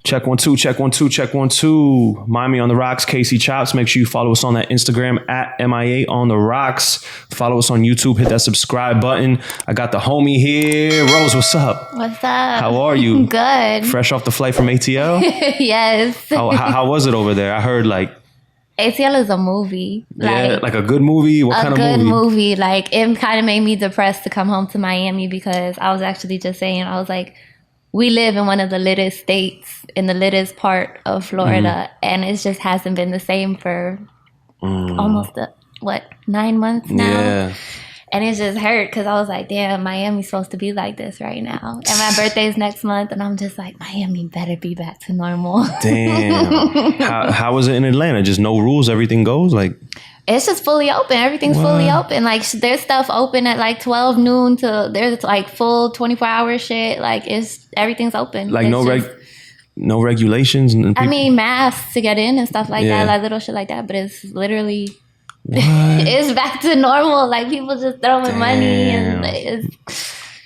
Check 1 2, check 1 2, check 1 2. Miami on the Rocks, Casey Chops. Make sure you follow us on that Instagram at MIA on the Rocks. Follow us on YouTube. Hit that subscribe button. I got the homie here. Roze, what's up? What's up? How are you? Good. Fresh off the flight from ATL? Yes. How was it over there? I heard like... ATL is a movie. Like a good movie? What kind of movie? A good movie. Like, it kind of made me depressed to come home to Miami because I was actually just saying, I was like, we live in one of the littest states in the littest part of Florida, and it just hasn't been the same for almost 9 months now. Yeah. And it just hurt because I was like, damn, Miami's supposed to be like this right now. And my birthday's next month, and I'm just like, Miami better be back to normal. Damn. How was it in Atlanta? Just no rules, everything goes? Like, it's just fully open. Everything's fully open. Like, there's stuff open at like 12 noon to there's like full 24-hour shit. Like, everything's open. Like, it's no regulations? And I mean, masks to get in and stuff like that, like little shit like that. But it's literally, what? it's back to normal. Like, people just throwing money. And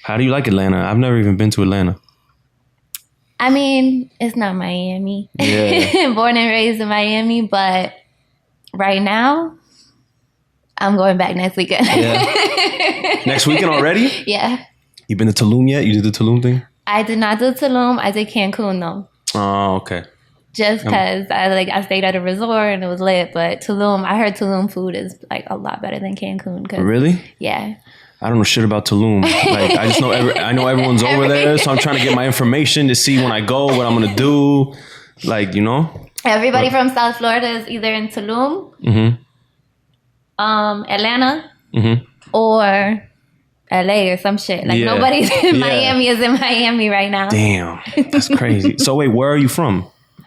how do you like Atlanta? I've never even been to Atlanta. I mean, it's not Miami. Yeah. Born and raised in Miami, but right now, I'm going back next weekend. Yeah. Next weekend already? Yeah. You been to Tulum yet? You did the Tulum thing? I did not do Tulum. I did Cancun though. Oh, okay. Just because I stayed at a resort and it was lit, but Tulum, I heard Tulum food is like a lot better than Cancun. Really? Yeah. I don't know shit about Tulum. Like, I just know I know everyone's over there, so I'm trying to get my information to see when I go what I'm gonna do. Like, you know. Everybody from South Florida is either in Tulum, Atlanta, or LA or some shit. Like, nobody's in Miami is in Miami right now. Damn, that's crazy. So wait, where are you from?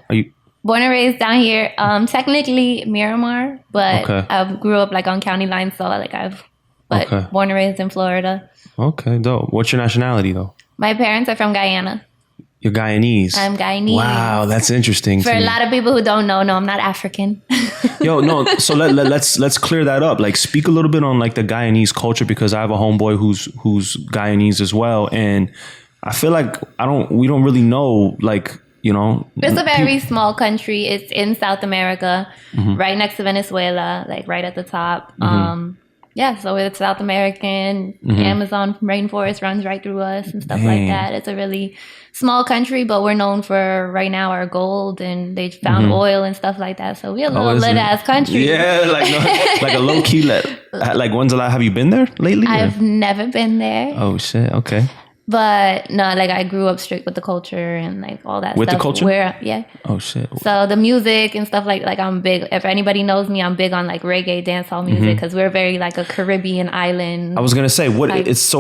Are you born and raised down here? Technically Miramar, but I grew up like on county lines, so like born and raised in Florida. Okay, dope. What's your nationality though? My parents are from Guyana. You're Guyanese. I'm Guyanese. Wow, that's interesting. For a lot of people who don't know, no, I'm not African. Yo, no. So let's clear that up. Like, speak a little bit on like the Guyanese culture, because I have a homeboy who's Guyanese as well, and I feel like we don't really know, like, you know. It's a very small country. It's in South America, right next to Venezuela, like right at the top. Yeah, so it's South American. Amazon rainforest runs right through us and stuff like that. It's a really small country, but we're known for right now our gold, and they found oil and stuff like that. So we're a little lit ass country. Yeah, like a low key lit. Like, have you been there lately? I've never been there. Oh shit. Okay. But no, like, I grew up strict with the culture and like all that with stuff. The culture? Yeah. Oh shit. So the music and stuff like I'm big. If anybody knows me, I'm big on like reggae dancehall music, because we're very like a Caribbean island. I was gonna say like, it's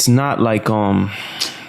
not like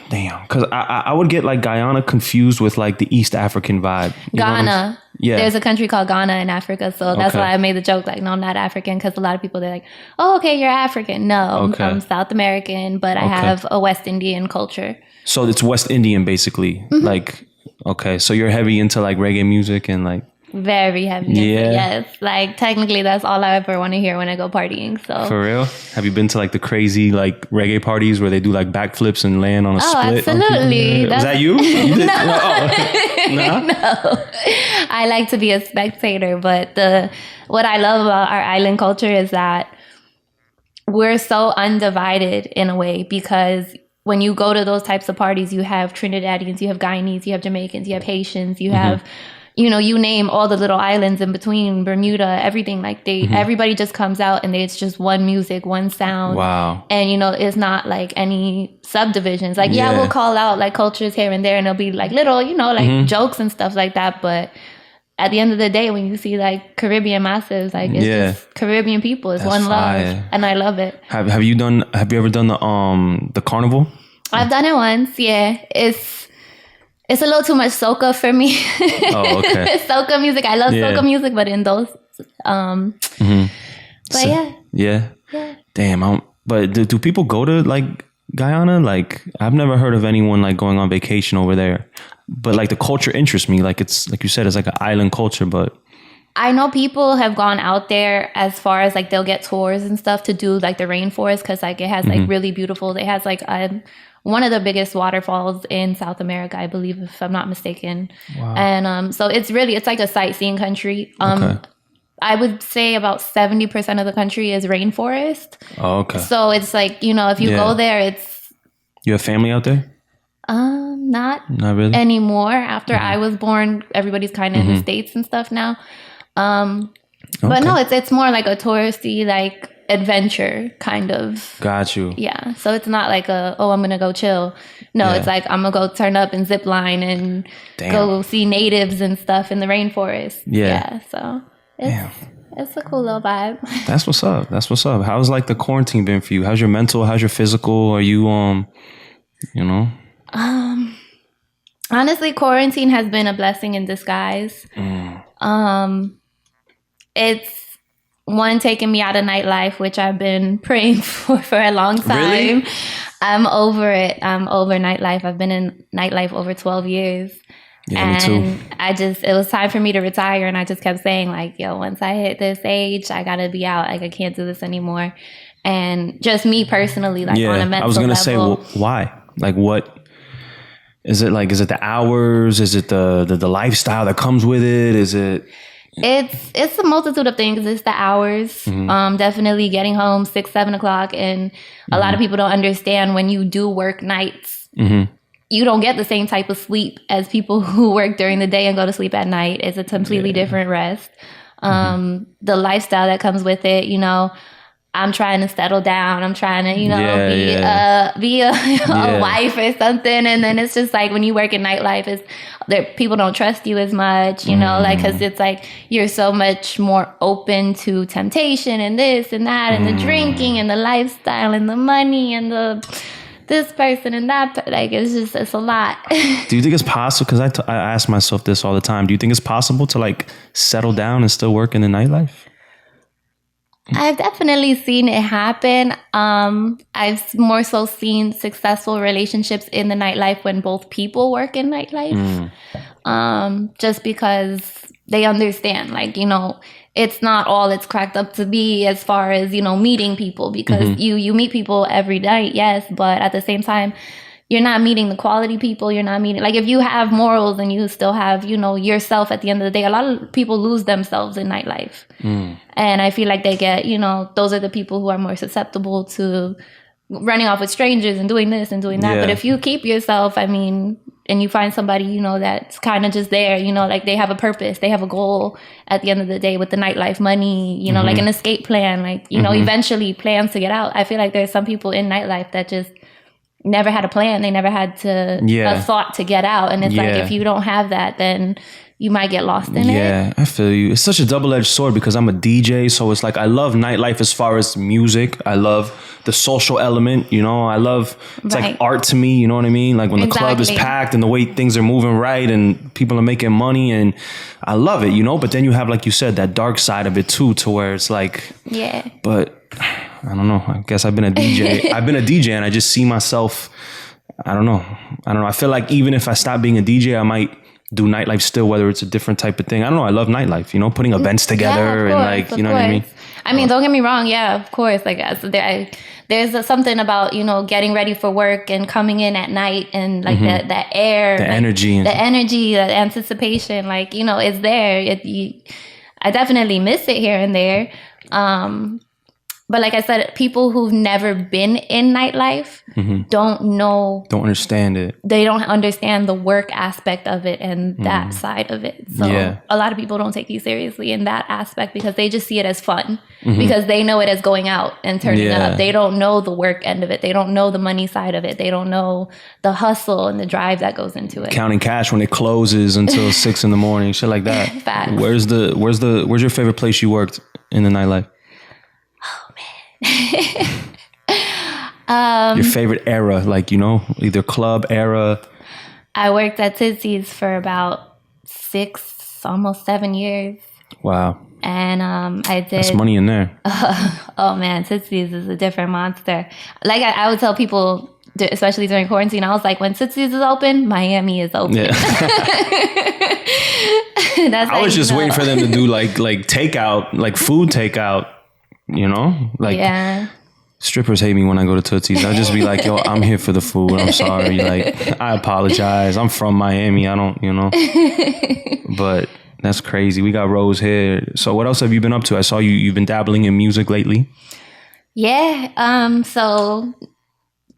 damn, because I would get like Guyana confused with like the East African vibe. Ghana. Yeah. There's a country called Ghana in Africa. So that's why I made the joke, like, no, I'm not African, because a lot of people, they're like, oh, okay, you're African. No, I'm South American, but I have a West Indian culture. So it's West Indian, basically. Like, okay, so you're heavy into like reggae music and like... Very heavy. Yeah. Yes. Like, technically, that's all I ever want to hear when I go partying. So for real? Have you been to like the crazy like reggae parties where they do like backflips and land on a split? Absolutely. Was that you? You did? No. No. I like to be a spectator, but what I love about our island culture is that we're so undivided in a way, because when you go to those types of parties, you have Trinidadians, you have Guyanese, you have Jamaicans, you have Haitians, you have... You know, you name all the little islands in between, Bermuda, everything. Like, everybody just comes out, and it's just one music, one sound. Wow. And, you know, it's not like any subdivisions. Like, we'll call out like cultures here and there, and it'll be like little, you know, like jokes and stuff like that. But at the end of the day, when you see like Caribbean masses, like, it's just Caribbean people. It's one love, and I love it. Have you ever done the carnival? I've done it once. Yeah, it's a little too much soca for me. Oh, okay. Soca music. I love soca music, but in those, but so, yeah. Damn. But do people go to like Guyana? Like, I've never heard of anyone like going on vacation over there. But like, the culture interests me. Like, it's like you said, it's like an island culture. But I know people have gone out there as far as like they'll get tours and stuff to do like the rainforest, because like it has like really beautiful. It has like one of the biggest waterfalls in South America, I believe, if I'm not mistaken. Wow. And so it's like a sightseeing country. Okay. I would say about 70% of the country is rainforest. Oh, okay. So it's like, if you go there, it's... You have family out there? Not really anymore. After I was born, everybody's kind of in the States and stuff now. But no, it's more like a touristy, like adventure kind of. Got you. Yeah. So it's not like I'm going to go chill. No, it's like I'm going to go turn up and zip line and go see natives and stuff in the rainforest. Yeah. So it's a cool little vibe. That's what's up. How's like the quarantine been for you? How's your mental? How's your physical? Are you, honestly, quarantine has been a blessing in disguise. It's one taking me out of nightlife, which I've been praying for a long time. Really? I'm over it. I'm over nightlife. I've been in nightlife over 12 years. Yeah, me too. It was time for me to retire. And I just kept saying like, once I hit this age, I gotta be out. Like I can't do this anymore. And just me personally, like on a mental level. I was gonna say, well, why? Like what? Is it the hours? Is it the lifestyle that comes with it? Is it? It's a multitude of things. It's the hours. Definitely getting home 6, 7 o'clock. And a lot of people don't understand when you do work nights, you don't get the same type of sleep as people who work during the day and go to sleep at night. It's a completely different rest. The lifestyle that comes with it, I'm trying to settle down. I'm trying to, be a wife or something. And then it's just like when you work in nightlife, people don't trust you as much, like, because it's like you're so much more open to temptation and this and that and the drinking and the lifestyle and the money and this person and that. Like, it's a lot. Do you think it's possible? Because I ask myself this all the time. Do you think it's possible to like settle down and still work in the nightlife? I've definitely seen it happen. I've more so seen successful relationships in the nightlife when both people work in nightlife. Just because they understand, like, it's not all it's cracked up to be as far as, meeting people, because you meet people every night, yes, but at the same time, you're not meeting the quality people. You're not meeting, like, if you have morals and you still have, yourself at the end of the day, a lot of people lose themselves in nightlife. And I feel like they get, those are the people who are more susceptible to running off with strangers and doing this and doing that. But if you keep yourself, and you find somebody, that's kind of just there, like they have a purpose, they have a goal at the end of the day with the nightlife money, like an escape plan, like, eventually plans to get out. I feel like there's some people in nightlife that just never had a plan. They never had a thought to get out. And it's like, if you don't have that, then you might get lost in it. Yeah, I feel you. It's such a double-edged sword because I'm a DJ. So it's like, I love nightlife as far as music. I love the social element, I love, it's like art to me, you know what I mean? Like when the club is packed and the way things are moving right and people are making money, and I love it, but then you have, like you said, that dark side of it too, to where it's like, but I don't know. I guess I've been a DJ. And I just see myself, I don't know. I feel like even if I stop being a DJ, I might do nightlife still, whether it's a different type of thing. I don't know. I love nightlife, putting events together and like, you know what I mean? Don't get me wrong. Yeah, of course. Like, there's something about, getting ready for work and coming in at night and like that air, the energy, the anticipation, like, it's there. I definitely miss it here and there. But like I said, people who've never been in nightlife don't understand it. They don't understand the work aspect of it and that side of it. So a lot of people don't take you seriously in that aspect because they just see it as fun because they know it as going out and turning up. They don't know the work end of it. They don't know the money side of it. They don't know the hustle and the drive that goes into it. Counting cash when it closes until 6 a.m, shit like that. Facts. Where's your favorite place you worked in the nightlife? Your favorite era, like, either club era. I worked at Tootsie's for about 6, almost 7 years. Wow. And I did. That's money in there. Oh man, Tootsie's is a different monster. Like I would tell people, especially during quarantine, I was like, when Tootsie's is open, Miami is open. Yeah. I was just waiting for them to do like takeout, like food takeout. Strippers hate me when I go to Tootsie's. I just be like, yo, I'm here for the food. I'm sorry. Like, I apologize. I'm from Miami. I don't, But that's crazy. We got Roze here. So what else have you been up to? I saw you've been dabbling in music lately. Yeah. So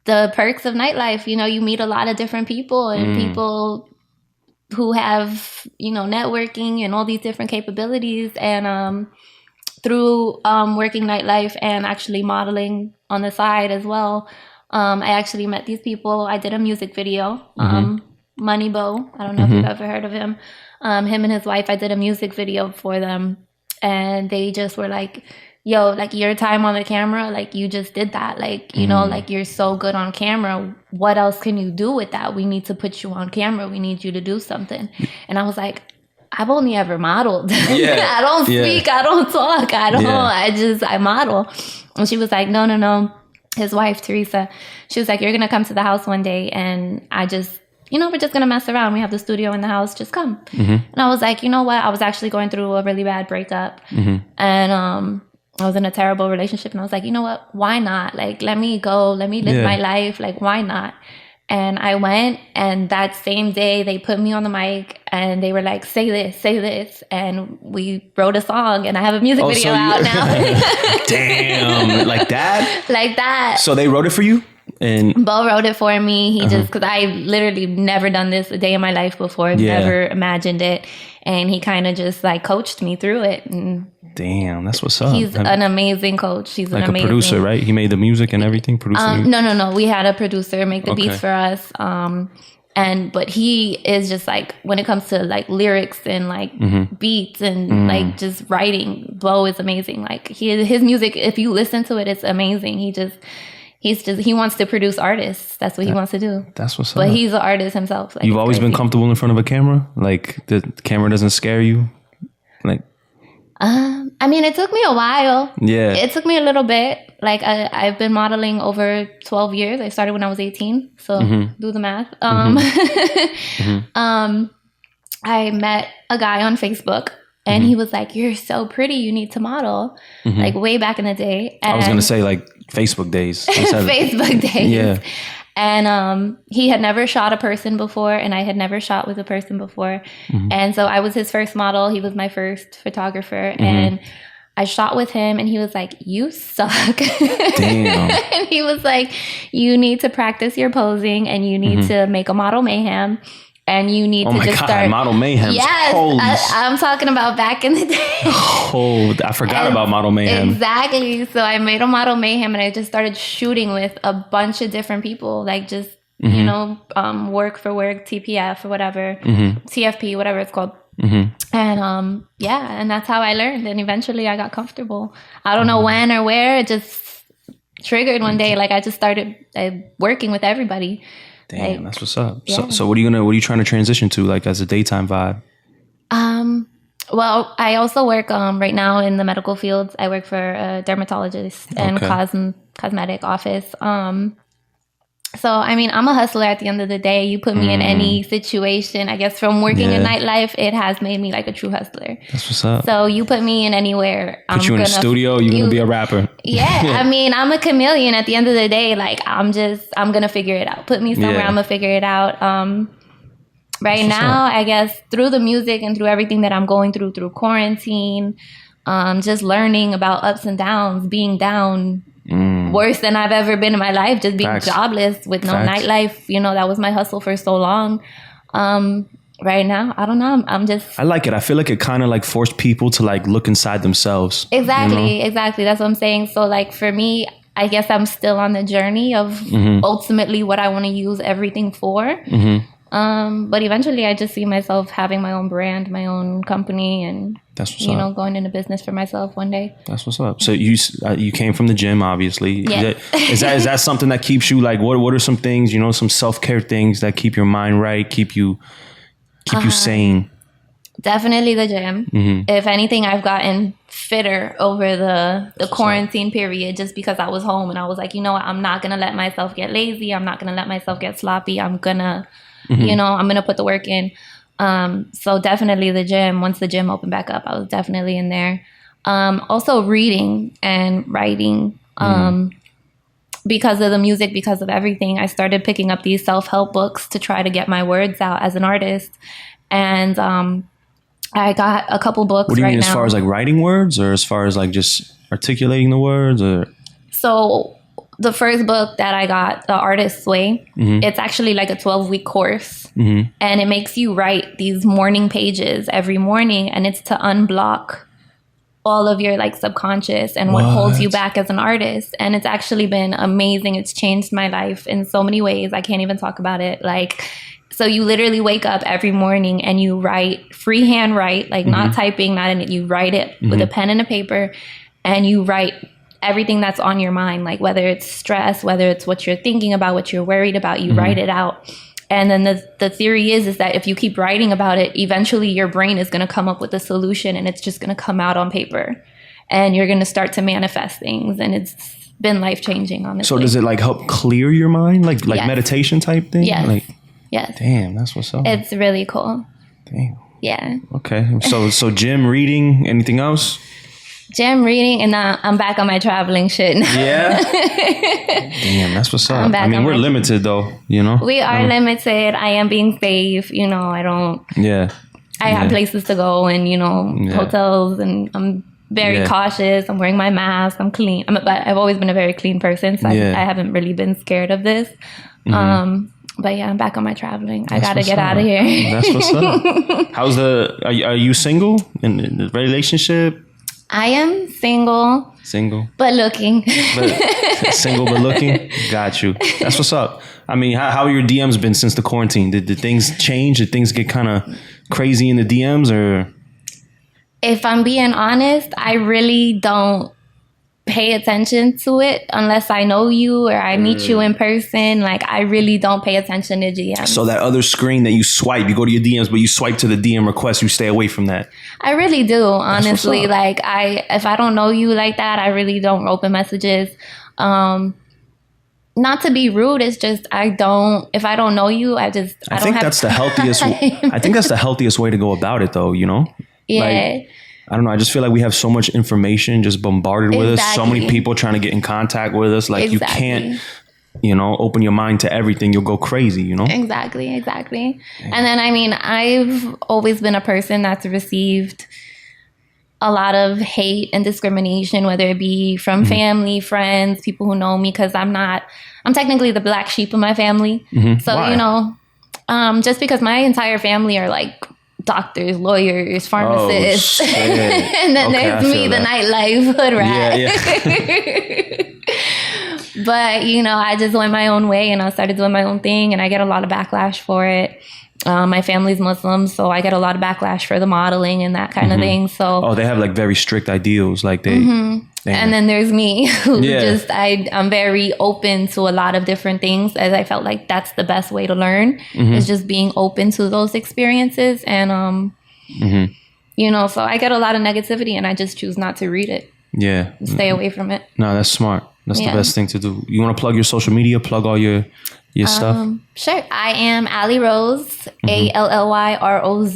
the perks of nightlife, you meet a lot of different people and people who have, networking and all these different capabilities. And through working nightlife and actually modeling on the side as well, I actually met these people. I did a music video, Moneybo. I don't know if you've ever heard of him. Him and his wife, I did a music video for them. And they just were like, yo, like your time on the camera, like you just did that. Like, like you're so good on camera. What else can you do with that? We need to put you on camera. We need you to do something. And I was like, I've only ever modeled. Yeah. I don't speak. I don't talk. I model. And she was like, no. His wife, Teresa, she was like, you're going to come to the house one day. And I just, we're just going to mess around. We have the studio in the house. Just come. And I was like, you know what? I was actually going through a really bad breakup. And I was in a terrible relationship. And I was like, you know what? Why not? Like, let me go. Let me live my life. Like, why not? And I went, and that same day they put me on the mic and they were like, say this. And we wrote a song, and I have a music video out now. Damn. Like that? Like that. So they wrote it for you? And Bo wrote it for me. He just, because I literally never done this a day in my life before, never imagined it. And he kind of just like coached me through it. And damn, that's what's up. He's an amazing coach. He's like an amazing producer, right? He made the music and everything. No. We had a producer make the beats for us. But he is just like, when it comes to like lyrics and like beats and like just writing, Bo is amazing. Like his music, if you listen to it, it's amazing. He wants to produce artists. That's what he wants to do. That's what's up. But he's an artist himself. Like, you've always been comfortable in front of a camera? Like the camera doesn't scare you? Like, I mean, it took me a while. Yeah. It took me a little bit. Like I've been modeling over 12 years. I started when I was 18. So do the math. I met a guy on Facebook. And he was like, you're so pretty. You need to model. Like way back in the day. And I was going to say like Facebook days. Facebook days. Yeah. And he had never shot a person before. And I had never shot with a person before. And so I was his first model. He was my first photographer. And I shot with him. And he was like, you suck. Damn. And he was like, you need to practice your posing. And you need to make a model mayhem. And you need to just start. Model Mayhem. Yes, I'm talking about back in the day. I forgot about Model Mayhem. Exactly. So I made a Model Mayhem, and I just started shooting with a bunch of different people, like just work for work, TPF or whatever, TFP, whatever it's called. And and that's how I learned. And eventually, I got comfortable. I don't know when or where. It just triggered one day. Like I just started working with everybody. Damn, like, that's what's up. Yeah. So what are you trying to transition to, like as a daytime vibe? Well, I also work right now in the medical fields. I work for a dermatologist and cosmetic office. So, I mean, I'm a hustler at the end of the day. You put me in any situation, I guess from working in nightlife, it has made me like a true hustler. That's what's up. So you put me in anywhere. Put you in a studio, you're going to be a rapper. Yeah. I mean, I'm a chameleon at the end of the day. Like, I'm going to figure it out. Put me somewhere, I'm going to figure it out. Right now, I guess through the music and through everything that I'm going through quarantine, just learning about ups and downs, being down, worse than I've ever been in my life, just being jobless with no nightlife. That was my hustle for so long. Right now, I don't know. I like it. I feel like it kind of like forced people to like look inside themselves. Exactly. That's what I'm saying. So like for me, I guess I'm still on the journey of ultimately what I want to use everything for. But eventually I just see myself having my own brand, my own company, and that's what's up. Going into business for myself one day. That's what's up. So you came from the gym, obviously. Yeah. Is that something that keeps you like, what are some things, some self-care things that keep your mind right, keep you sane? Definitely the gym. If anything, I've gotten fitter over the quarantine period, just because I was home and I was like, you know what, I'm not going to let myself get lazy. I'm not going to let myself get sloppy. I'm going to I'm going to put the work in. So definitely the gym. Once the gym opened back up, I was definitely in there. Also reading and writing. because of the music, because of everything, I started picking up these self-help books to try to get my words out as an artist. And I got a couple books. What do you mean, now. as far as like writing words, or as far as like just articulating the words, or? So the first book that I got, The Artist's Way, it's actually like a 12-week course. And it makes you write these morning pages every morning, and it's to unblock all of your like subconscious and what holds you back as an artist. And it's actually been amazing. It's changed my life in so many ways. I can't even talk about it. Like, so you literally wake up every morning and you write, freehand write, like not typing, not in it. You write it with a pen and a paper, and you write everything that's on your mind, like whether it's stress, whether it's what you're thinking about, what you're worried about, you write it out. And then the theory is that if you keep writing about it, eventually your brain is going to come up with a solution, and it's just going to come out on paper, and you're going to start to manifest things. And it's been life-changing, honestly. So does it like help clear your mind, like Yes. meditation type thing? Yes. Like, yes. damn, that's what's up. It's really cool. Damn. Yeah. Okay. So gym, reading, anything else? Gym, reading, and now I'm back on my traveling shit. Yeah. Damn, that's what's up. I mean, we're limited though, you know? We are limited. I am being safe. You know, I have places to go, and, you know, hotels, and I'm very cautious. I'm wearing my mask. I'm clean. But I've always been a very clean person, so I haven't really been scared of this. But yeah, I'm back on my traveling. I got to get out of here. That's what's up. Are you single in a relationship? I am single. Single. But looking. Single but looking? Got you. That's what's up. I mean, how have your DMs been since the quarantine? Did things change? Did things get kind of crazy in the DMs, or? If I'm being honest, I really don't pay attention to it unless I know you or I meet you in person. Like, I really don't pay attention to DMs. So that other screen that you swipe, you go to your DMs, but you swipe to the DM request, you stay away from that. I really do, honestly. Like, if I don't know you like that, I really don't open messages. Not to be rude, it's just if I don't know you, I think that's the healthiest. I think that's the healthiest way to go about it, though. You know. Yeah. Like, I don't know. I just feel like we have so much information just bombarded with us. So many people trying to get in contact with us. Like, you can't, open your mind to everything. You'll go crazy, you know? Exactly. And then, I mean, I've always been a person that's received a lot of hate and discrimination, whether it be from family, friends, people who know me, because I'm technically the black sheep of my family. So, why? Just because my entire family are like doctors, lawyers, pharmacists. And then there's me, the nightlife hood rat. But, I just went my own way, and I started doing my own thing, and I get a lot of backlash for it. My family's Muslim, so I get a lot of backlash for the modeling and that kind of thing. So they have like very strict ideals, like they. And then there's me, who I'm very open to a lot of different things, as I felt like that's the best way to learn, is just being open to those experiences. And, so I get a lot of negativity, and I just choose not to read it. Yeah. Stay away from it. No, that's smart. That's the best thing to do. You want to plug your social media, plug all your stuff? Sure. I am Allie Roze, ALLYROZE.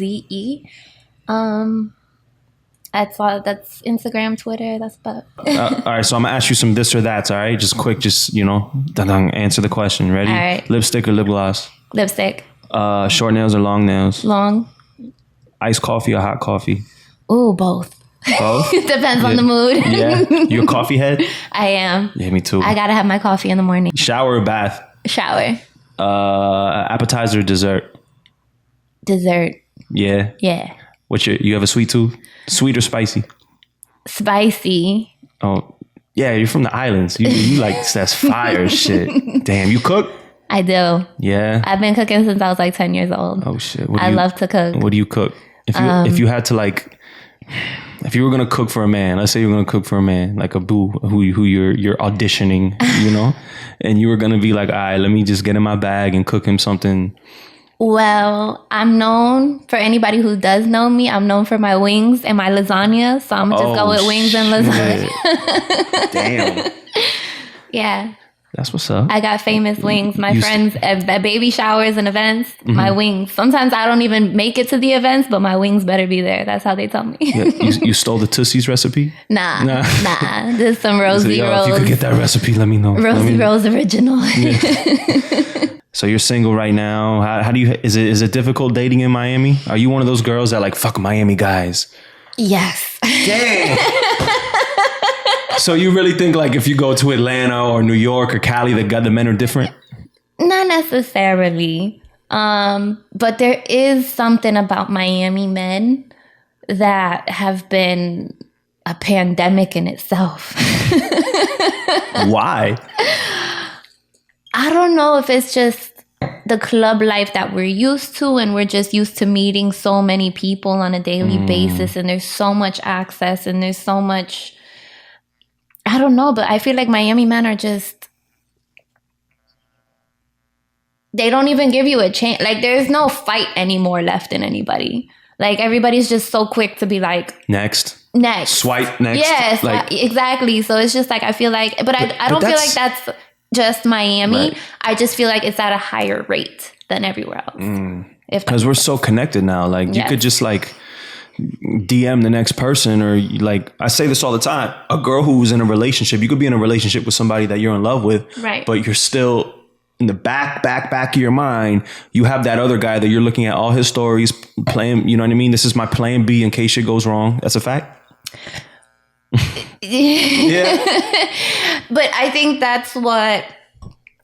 That's Instagram, Twitter. That's about. All right, so I'm gonna ask you some this or that's. All right, just quick, answer the question. Ready? All right. Lipstick or lip gloss? Lipstick. Short nails or long nails? Long. Iced coffee or hot coffee? Ooh, both. Both? Depends on the mood. Yeah. You a coffee head? I am. Yeah, me too. I gotta have my coffee in the morning. Shower or bath? Shower. Appetizer or dessert? Dessert. Yeah. Yeah. You have a sweet tooth? Sweet or spicy? Spicy. Oh, yeah, you're from the islands. You like that's fire shit. Damn, you cook? I do. Yeah. I've been cooking since I was like 10 years old. Oh shit. I love to cook. What do you cook? If you had to if you were gonna cook for a man, let's say you were gonna cook for a man, like a boo who you're auditioning, and you were gonna be like, all right, let me just get in my bag and cook him something. Well, I'm known, for anybody who does know me, I'm known for my wings and my lasagna. So I'm going to just go with wings and lasagna. Damn. Yeah. That's what's up. I got famous wings. My friends at baby showers and events, my wings. Sometimes I don't even make it to the events, but my wings better be there. That's how they tell me. Yeah, you stole the Tootsie's recipe? Nah. This is some Roze Rose. If you could get that recipe, let me know. Rose original. Yeah. So you're single right now. How do you? Is it difficult dating in Miami? Are you one of those girls that like fuck Miami guys? Yes. Damn. So you really think like if you go to Atlanta or New York or Cali, the men are different? Not necessarily. But there is something about Miami men that have been a pandemic in itself. Why? I don't know if it's just the club life that we're used to, and we're just used to meeting so many people on a daily basis, and there's so much access and there's so much, I don't know, but I feel like Miami men are just, they don't even give you a chance. Like there's no fight anymore left in anybody. Like everybody's just so quick to be like, next, swipe next. Yes, like, exactly. So it's just like, I feel like, but I don't feel like that's just Miami. Right. I just feel like it's at a higher rate than everywhere else. Because we're so connected now. Like you could just like DM the next person, or like, I say this all the time, a girl who's in a relationship, you could be in a relationship with somebody that you're in love with, right? But you're still in the back of your mind, you have that other guy that you're looking at all his stories, playing, you know what I mean? This is my plan B in case shit goes wrong. That's a fact. Yeah. But I think that's what,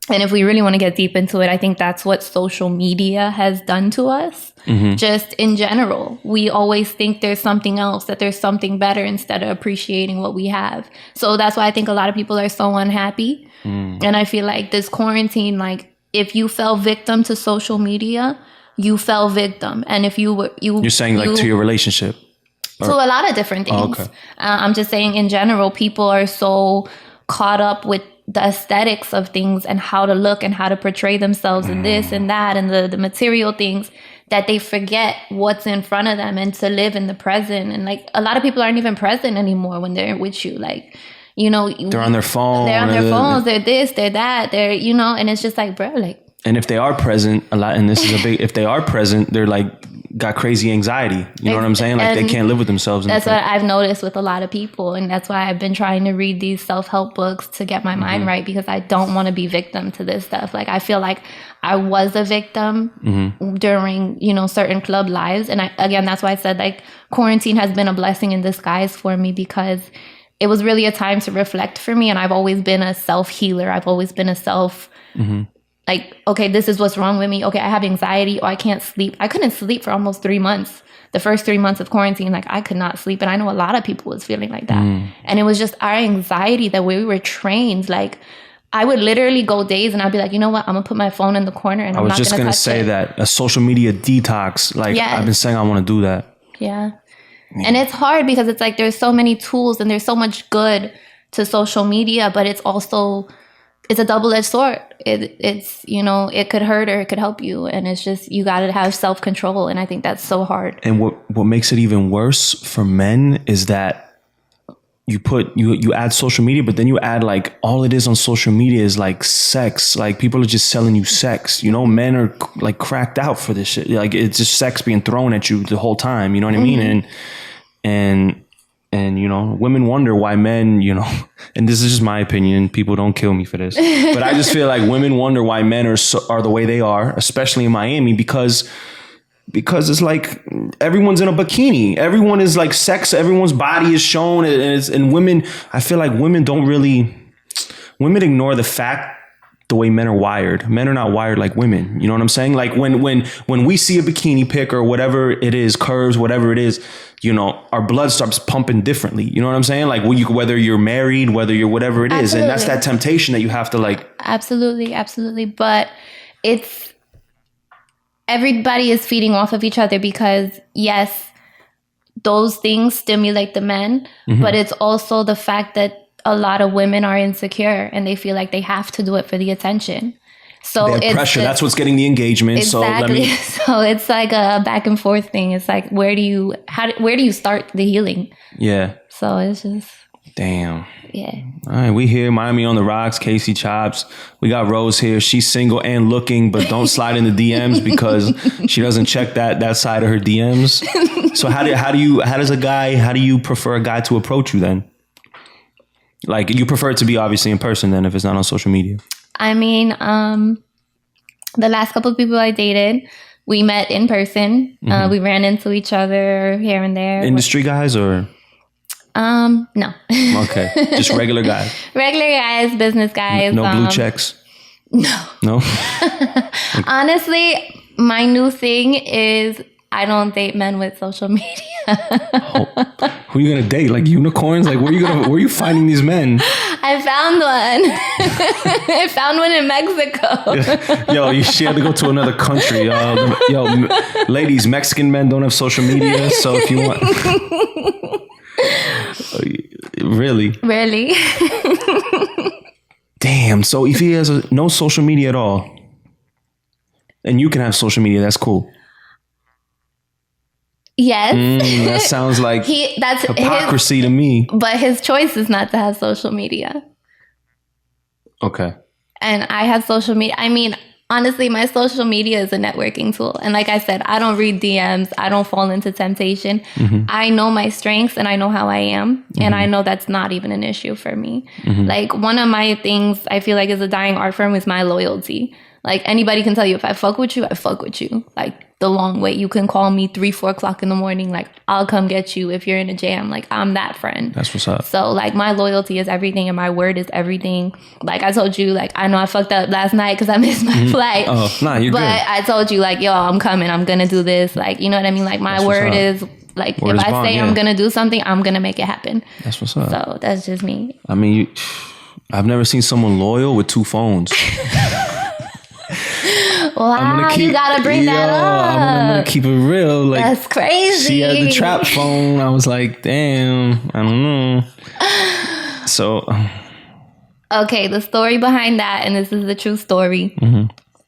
and if we really want to get deep into it, I think that's what social media has done to us. Just in general, we always think there's something else, that there's something better, instead of appreciating what we have. So that's why I think a lot of people are so unhappy. And I feel like this quarantine, like if you fell victim to social media, you fell victim. And if you were, you're saying like to your relationship? To a lot of different things. Oh, okay. I'm just saying in general, people are so caught up with the aesthetics of things and how to look and how to portray themselves and this and that and the material things, that they forget what's in front of them and to live in the present. And like a lot of people aren't even present anymore when they're with you. Like, you know, they're on their phone. They're on their phones. They're this, they're that. They're, you know, and it's just like, bro, like. And if they are present a lot, and this is a big, if they are present, they're like got crazy anxiety. You know what I'm saying? Like they can't live with themselves. That's what I've noticed with a lot of people. And that's why I've been trying to read these self-help books to get my mind right, because I don't want to be victim to this stuff. Like I feel like I was a victim during, you know, certain club lives. And again, that's why I said like quarantine has been a blessing in disguise for me, because it was really a time to reflect for me. And I've always been a self-healer. I've always been a like, okay, this is what's wrong with me. Okay, I have anxiety, or I can't sleep. I couldn't sleep for almost 3 months. The first 3 months of quarantine, like I could not sleep. And I know a lot of people was feeling like that. And it was just our anxiety, that way we were trained. Like I would literally go days and I'd be like, you know what? I'm gonna put my phone in the corner and I'm not gonna touch it. I was just gonna say that, a social media detox. Like I've been saying I want to do that. Yeah. And it's hard because it's like there's so many tools and there's so much good to social media, but it's also, it's a double-edged sword. It's, you know, it could hurt or it could help you. And it's just, you got to have self-control. And I think that's so hard. And what makes it even worse for men is that you add social media, but then you add like all it is on social media is like sex. Like people are just selling you sex. You know, men are like cracked out for this shit. Like it's just sex being thrown at you the whole time. You know what I mean? And, you know, women wonder why men, you know, and this is just my opinion. People don't kill me for this. But I just feel like women wonder why men are the way they are, especially in Miami, because it's like everyone's in a bikini. Everyone is like sex. Everyone's body is shown. And women, I feel like women ignore the fact the way men are wired. Men are not wired like women. You know what I'm saying? Like when we see a bikini pic or whatever it is, curves, whatever it is, you know, our blood starts pumping differently. You know what I'm saying? Like whether you're married, whether you're whatever it is. And that's that temptation that you have to like. Absolutely. But it's, everybody is feeding off of each other, because yes, those things stimulate the men, but it's also the fact that a lot of women are insecure and they feel like they have to do it for the attention. So it's pressure. That's what's getting the engagement. Exactly. So it's like a back and forth thing. It's like, where do you start the healing? Yeah. So it's just. Damn. Yeah. All right, we here. Miami on the rocks. Casey Chops. We got Roze here. She's single and looking, but don't slide in the DMs because she doesn't check that side of her DMs. So how do you prefer a guy to approach you then? Like, you prefer it to be obviously in person then if it's not on social media. I mean, the last couple of people I dated, we met in person. We ran into each other here and there. Industry guys or? No. Okay. Just regular guys. Regular guys, business guys. No blue checks? No? Honestly, my new thing is I don't date men with social media. Who are you gonna date? Like unicorns? Like where are you finding these men? I found one. I found one in Mexico. Yo, she had to go to another country. Ladies, Mexican men don't have social media, so if you want. Really? Damn. So if he has no social media at all, and you can have social media, that's cool. Yes. That sounds like that's hypocrisy to me. But his choice is not to have social media. Okay. And I have social media. I mean, honestly, my social media is a networking tool. And like I said, I don't read DMs. I don't fall into temptation. I know my strengths and I know how I am. And I know that's not even an issue for me. Like one of my things I feel like is a dying art form is my loyalty. Like anybody can tell you if I fuck with you, I fuck with you. Like the long way. You can call me 3-4 o'clock in the morning. Like I'll come get you if you're in a jam. Like I'm that friend. That's what's up. So like my loyalty is everything and my word is everything. Like I told you, like I know I fucked up last night because I missed my flight. Oh, nah, you're good. But I told you like, yo, I'm coming. I'm going to do this. Like, you know what I mean? Like my word is like, word if I say I'm going to do something, I'm going to make it happen. That's what's up. So that's just me. I mean, I've never seen someone loyal with 2 phones. Wow, you gotta bring that up. I'm gonna keep it real. Like, that's crazy. She had the trap phone. I was like, damn, I don't know. So, okay, the story behind that, and this is the true story.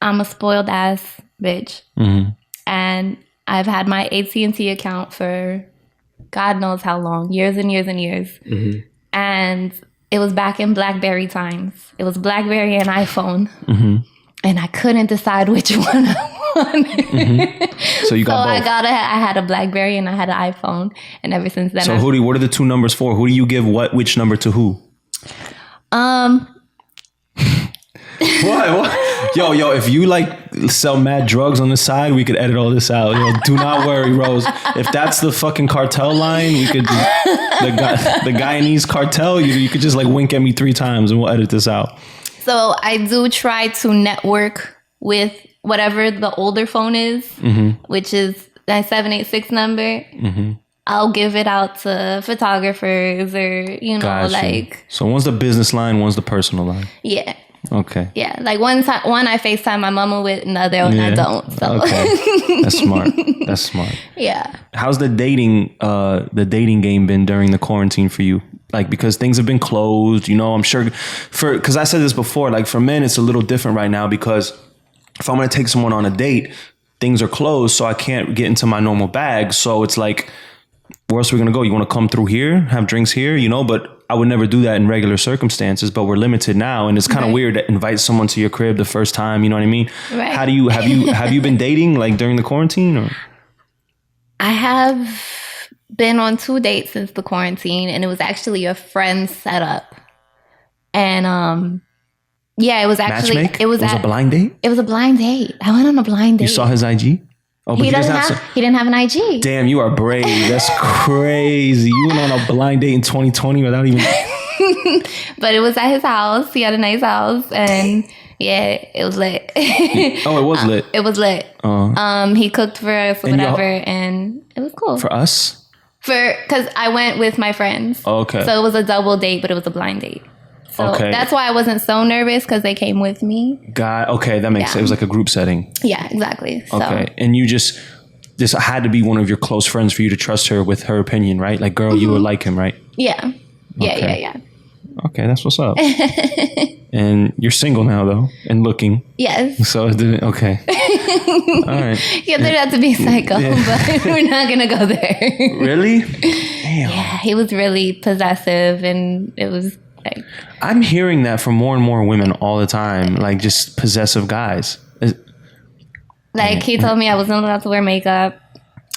I'm a spoiled ass bitch, and I've had my AT&T account for God knows how long, years and years and years, and it was back in BlackBerry times. It was BlackBerry and iPhone. And I couldn't decide which one I wanted. So you got both. I had a BlackBerry and I had an iPhone. And ever since then. So what are the 2 numbers for? Who do you give which number to who? What? Yo, if you like sell mad drugs on the side, we could edit all this out. Yo, do not worry, Roze. If that's the fucking cartel line, we could the Guyanese cartel, you could just like wink at me 3 times and we'll edit this out. So I do try to network with whatever the older phone is, which is that 786 number. I'll give it out to photographers or, like. So one's the business line, one's the personal line. Yeah. Okay. Yeah. Like one I FaceTime my mama with and the other one I don't. So. Okay. That's smart. Yeah. How's the dating game been during the quarantine for you? Like, because things have been closed, I'm sure because I said this before, like for men, it's a little different right now because if I'm going to take someone on a date, things are closed. So I can't get into my normal bag. So it's like, where else are we going to go? You want to come through here, have drinks here, but I would never do that in regular circumstances, but we're limited now. And it's kind of weird to invite someone to your crib the first time. You know what I mean? Right. Have you been dating like during the quarantine or? I have been on 2 dates since the quarantine, and it was actually a friend setup. And it was actually Matchmake? It was a blind date? It was a blind date. I went on a blind date. You saw his IG? Oh, but he didn't have an IG. Damn, you are brave. That's crazy. You went on a blind date in 2020 without even. But it was at his house. He had a nice house, and yeah, it was lit. Oh, it was lit. It was lit. He cooked for us, whatever, and it was cool. For us? Because I went with my friends. Okay. So it was a double date, but it was a blind date. So that's why I wasn't so nervous because they came with me. Okay, that makes sense. It was like a group setting. Yeah, exactly. Okay, and you this had to be one of your close friends for you to trust her with her opinion, right? Like, girl, you would like him, right? Yeah. Yeah. Okay, that's what's up. And you're single now, though, and looking. Yes. So it didn't. Okay. All right. Yeah, there'd have to be psycho, but we're not gonna go there. Really? Damn. Yeah, he was really possessive, and it was like, I'm hearing that from more and more women all the time, like just possessive guys. like he told me I wasn't allowed to wear makeup,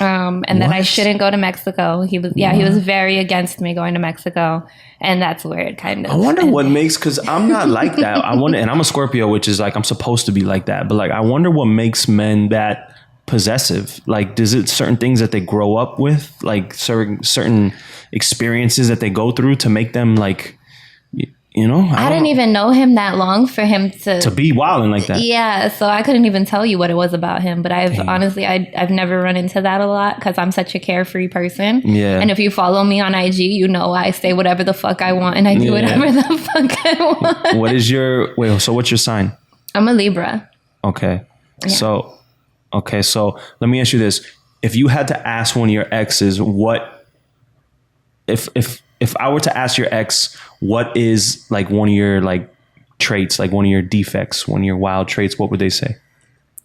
and that I shouldn't go to Mexico. He was very against me going to Mexico, and that's where it kind of. I wonder what makes, because I'm not like that. I wonder, and I'm a Scorpio, which is like I'm supposed to be like that, but like I wonder what makes men that possessive. Like, does it certain things that they grow up with, like certain experiences that they go through to make them like, you know? I didn't even know him that long for him to be wilding like that. Yeah, so I couldn't even tell you what it was about him. But honestly, I've never run into that a lot because I'm such a carefree person. Yeah. And if you follow me on IG, you know I say whatever the fuck I want and I do whatever the fuck I want. So what's your sign? I'm a Libra. Okay. Yeah. So let me ask you this. If you had to ask one of your exes, what if I were to ask your ex, what is like one of your like traits, like one of your defects, one of your wild traits, what would they say?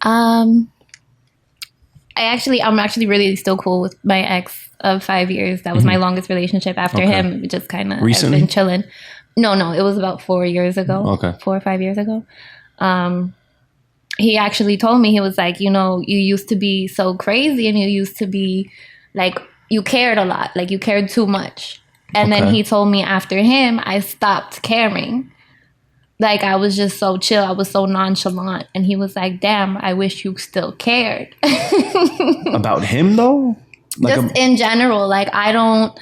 I'm actually really still cool with my ex of 5 years. That was my longest relationship. After him, just kind of I've been chilling. No, it was about 4 years ago. Okay. 4 or 5 years ago. He actually told me, he was like, you know, you used to be so crazy and you used to be like, you cared a lot, like you cared too much. And then he told me after him, I stopped caring. Like I was just so chill. I was so nonchalant. And he was like, damn, I wish you still cared. About him though? Like just in general, like I don't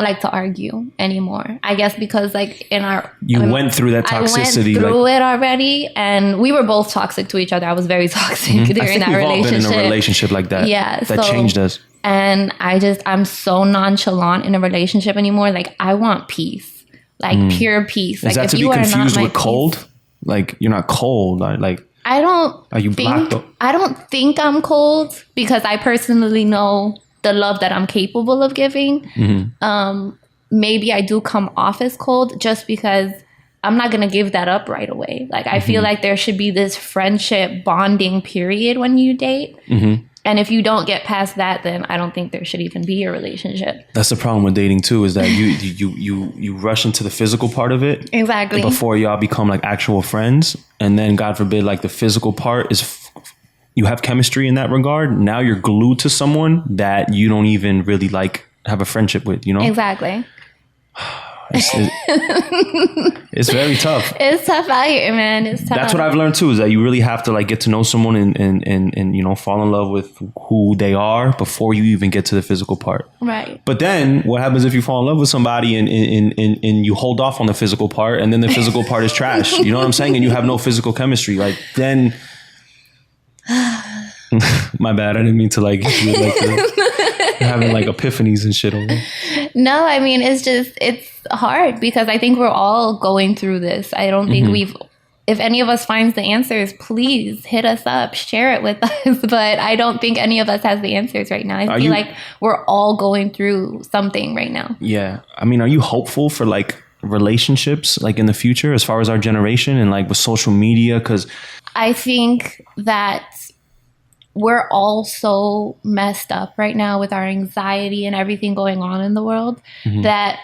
like to argue anymore. I guess because like went through that toxicity. I went through it already, and we were both toxic to each other. I was very toxic during that relationship. We've all been in a relationship like that. Yeah, that changed us. And I'm so nonchalant in a relationship anymore. Like I want peace, like pure peace. Is like that if to be confused with cold? Like you're not cold, like. I don't. Are you black? I don't think I'm cold because I personally know the love that I'm capable of giving. Maybe I do come off as cold just because I'm not going to give that up right away. Like, I feel like there should be this friendship bonding period when you date. And if you don't get past that, then I don't think there should even be a relationship. That's the problem with dating too, is that you rush into the physical part of it. Exactly. Before y'all become like actual friends. And then God forbid, like the physical part is you have chemistry in that regard. Now you're glued to someone that you don't even really like have a friendship with, you know? Exactly. It's very tough. It's tough out here, man. It's tough. That's what I've learned too, is that you really have to like get to know someone and you know, fall in love with who they are before you even get to the physical part. Right. But then what happens if you fall in love with somebody and you hold off on the physical part, and then the physical part is trash? You know what I'm saying? And you have no physical chemistry. Like then my bad. I didn't mean to like having like epiphanies and shit over. No, I mean, it's hard because I think we're all going through this. I don't think if any of us finds the answers, please hit us up, share it with us. But I don't think any of us has the answers right now. I feel like we're all going through something right now. Yeah. I mean, are you hopeful for like relationships like in the future as far as our generation and like with social media? Because I think that we're all so messed up right now with our anxiety and everything going on in the world that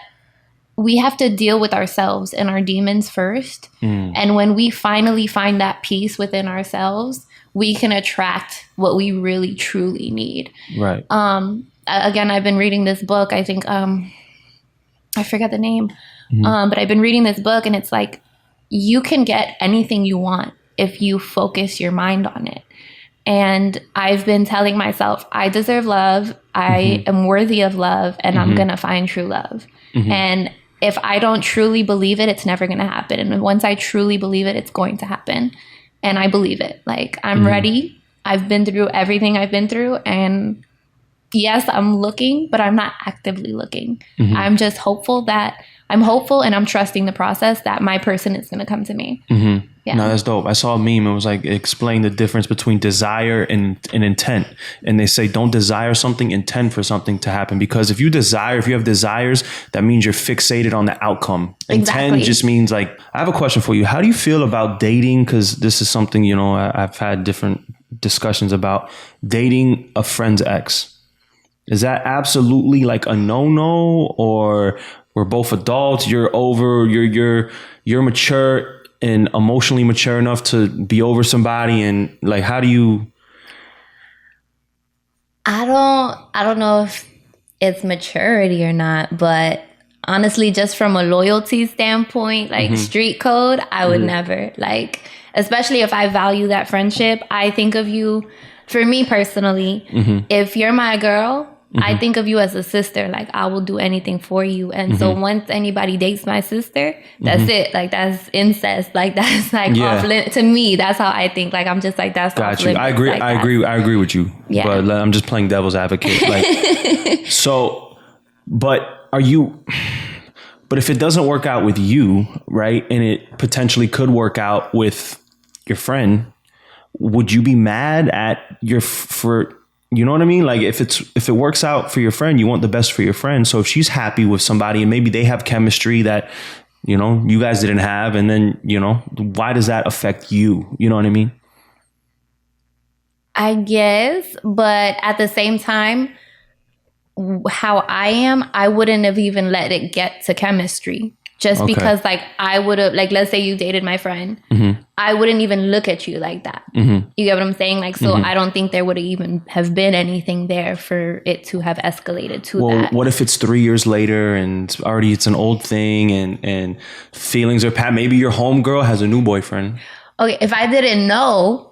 we have to deal with ourselves and our demons first. And when we finally find that peace within ourselves, we can attract what we really truly need. Right. Again, I've been reading this book. I think I forget the name, but I've been reading this book, and it's like you can get anything you want if you focus your mind on it. And I've been telling myself, I deserve love. I am worthy of love, and I'm going to find true love. And if I don't truly believe it, it's never going to happen. And once I truly believe it, it's going to happen. And I believe it. Like, I'm ready. I've been through everything I've been through. And yes, I'm looking, but I'm not actively looking. I'm just hopeful and I'm trusting the process that my person is going to come to me. Yeah. No, that's dope. I saw a meme. It was like, explain the difference between desire and intent. And they say, don't desire something, intend for something to happen. Because if you have desires, that means you're fixated on the outcome. Exactly. Intend just means like, I have a question for you. How do you feel about dating? Because this is something, you know, I've had different discussions about dating a friend's ex. Is that absolutely like a no-no, or we're both adults, you're mature and emotionally mature enough to be over somebody, and like, how do you? I don't know if it's maturity or not, but honestly, just from a loyalty standpoint, like street code, I would never, like, especially if I value that friendship. I think of you, for me personally, if you're my girl, I think of you as a sister. Like, I will do anything for you. And so once anybody dates my sister, that's it. Like, that's incest. Like, that's like off limit to me. That's how I think. Like, I'm just like, that's got you. I agree. Like, I agree with you. Yeah. But I'm just playing devil's advocate. Like, so, but if it doesn't work out with you, right, and it potentially could work out with your friend, would you be mad at you know what I mean? Like, if it works out for your friend, you want the best for your friend. So if she's happy with somebody and maybe they have chemistry that, you know, you guys didn't have, and then, you know, why does that affect you? You know what I mean? I guess, but at the same time, how I am, I wouldn't have even let it get to chemistry. Just because, like, I would have, like, let's say you dated my friend, I wouldn't even look at you like that. You get what I'm saying? Like, so I don't think there would even have been anything there for it to have escalated to that. What if it's 3 years later and it's an old thing, and feelings are pat? Maybe your homegirl has a new boyfriend. Okay, if I didn't know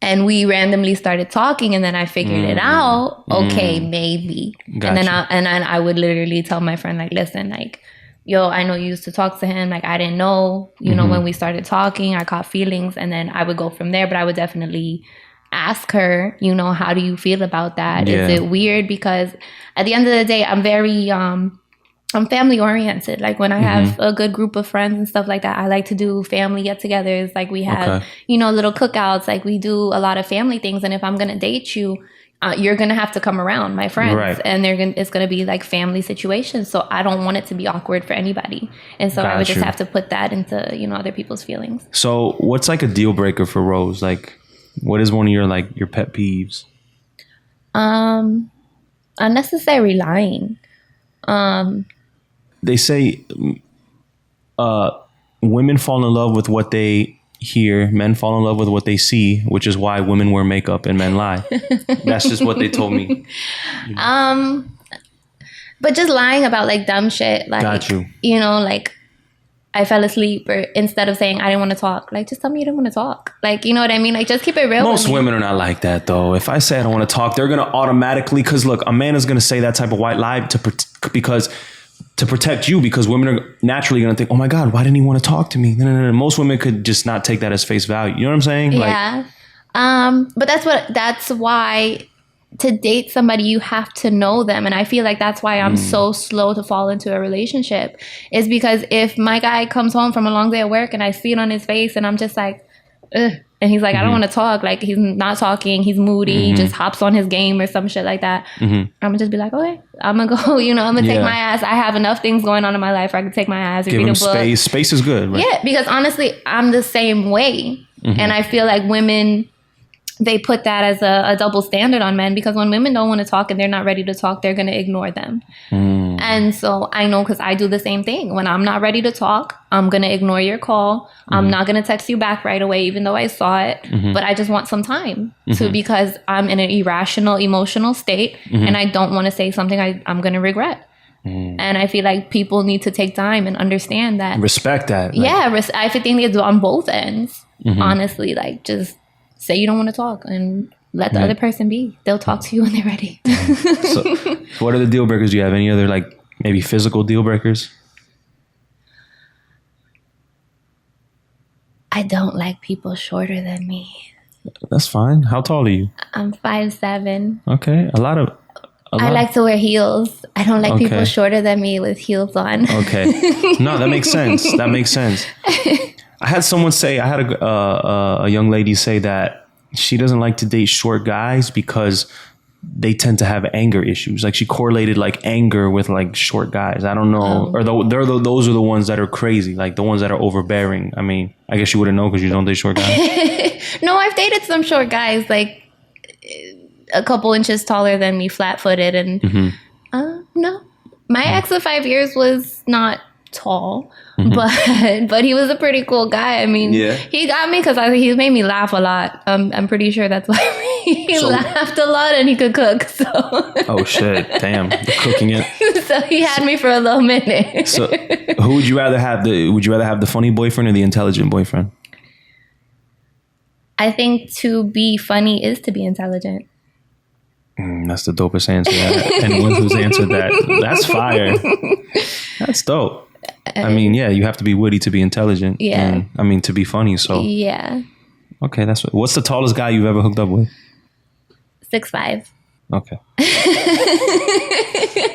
and we randomly started talking and then I figured it out, okay, maybe. Gotcha. And then I would literally tell my friend, like, listen, like, yo, I know you used to talk to him. Like, I didn't know, you know, when we started talking, I caught feelings, and then I would go from there. But I would definitely ask her, you know, how do you feel about that? Yeah. Is it weird? Because at the end of the day, I'm very, I'm family oriented. Like, when I have a good group of friends and stuff like that, I like to do family get-togethers. Like, we have, you know, little cookouts. Like, we do a lot of family things. And if I'm going to date you, you're going to have to come around, my friends. Right. And it's going to be like family situations. So I don't want it to be awkward for anybody. And so I would just have to put that into, you know, other people's feelings. So what's like a deal breaker for Roze? Like, what is one of your pet peeves? Unnecessary lying. They say women fall in love with what they hear, men fall in love with what they see, which is why women wear makeup and men lie. That's just what they told me. But just lying about like dumb shit, like, got you. You know, like, I fell asleep, or instead of saying I didn't want to talk, like, just tell me you didn't want to talk. Like, you know what I mean? Like, just keep it real. Most women are not like that, though. If I say I don't want to talk, they're gonna automatically, because look, a man is gonna say that type of white lie to protect you, because women are naturally going to think, oh my God, why didn't he want to talk to me? No. Most women could just not take that as face value. You know what I'm saying? Yeah. But that's why to date somebody, you have to know them. And I feel like that's why I'm so slow to fall into a relationship, is because if my guy comes home from a long day at work and I see it on his face and I'm just like, ugh, and he's like, I don't want to talk. Like, he's not talking. He's moody. He just hops on his game or some shit like that. I'm going to just be like, okay, I'm going to go, you know, I'm going to take my ass. I have enough things going on in my life where I can take my ass and read a book. Space. Space is good, right? Yeah, because honestly, I'm the same way. And I feel like women, they put that as a double standard on men, because when women don't want to talk and they're not ready to talk, they're going to ignore them. And so I know, because I do the same thing. When I'm not ready to talk, I'm going to ignore your call. I'm not going to text you back right away, even though I saw it. But I just want some time because I'm in an irrational, emotional state and I don't want to say something I'm going to regret. And I feel like people need to take time and understand that. Respect that. Like, yeah, I think it's on both ends, honestly. Like, just say you don't want to talk and let the other person be. They'll talk to you when they're ready. So what are the deal breakers? Do you have any other, like, maybe physical deal breakers? I don't like people shorter than me. That's fine. How tall are you? I'm 5'7". Okay. I like to wear heels. I don't like people shorter than me with heels on. Okay. No, that makes sense. That makes sense. I had someone say, I had a young lady say that she doesn't like to date short guys because they tend to have anger issues. Like, she correlated like anger with like short guys. I don't know. Or those are the ones that are crazy, like the ones that are overbearing. I mean, I guess you wouldn't know because you don't date short guys. No, I've dated some short guys. Like, a couple inches taller than me, flat-footed, and no, my ex of 5 years was not tall, but he was a pretty cool guy. I mean, he got me because he made me laugh a lot. I'm pretty sure that's why he laughed a lot, and he could cook. So oh shit, damn, cooking it. So he had me for a little minute. So who would you rather have? Would you rather have the funny boyfriend or the intelligent boyfriend? I think to be funny is to be intelligent. That's the dopest answer. Anyone who's answered that, that's fire. That's dope. I mean, yeah, you have to be witty to be intelligent. Yeah. And, I mean, to be funny. So yeah. Okay, what's the tallest guy you've ever hooked up with? 6'5". Okay.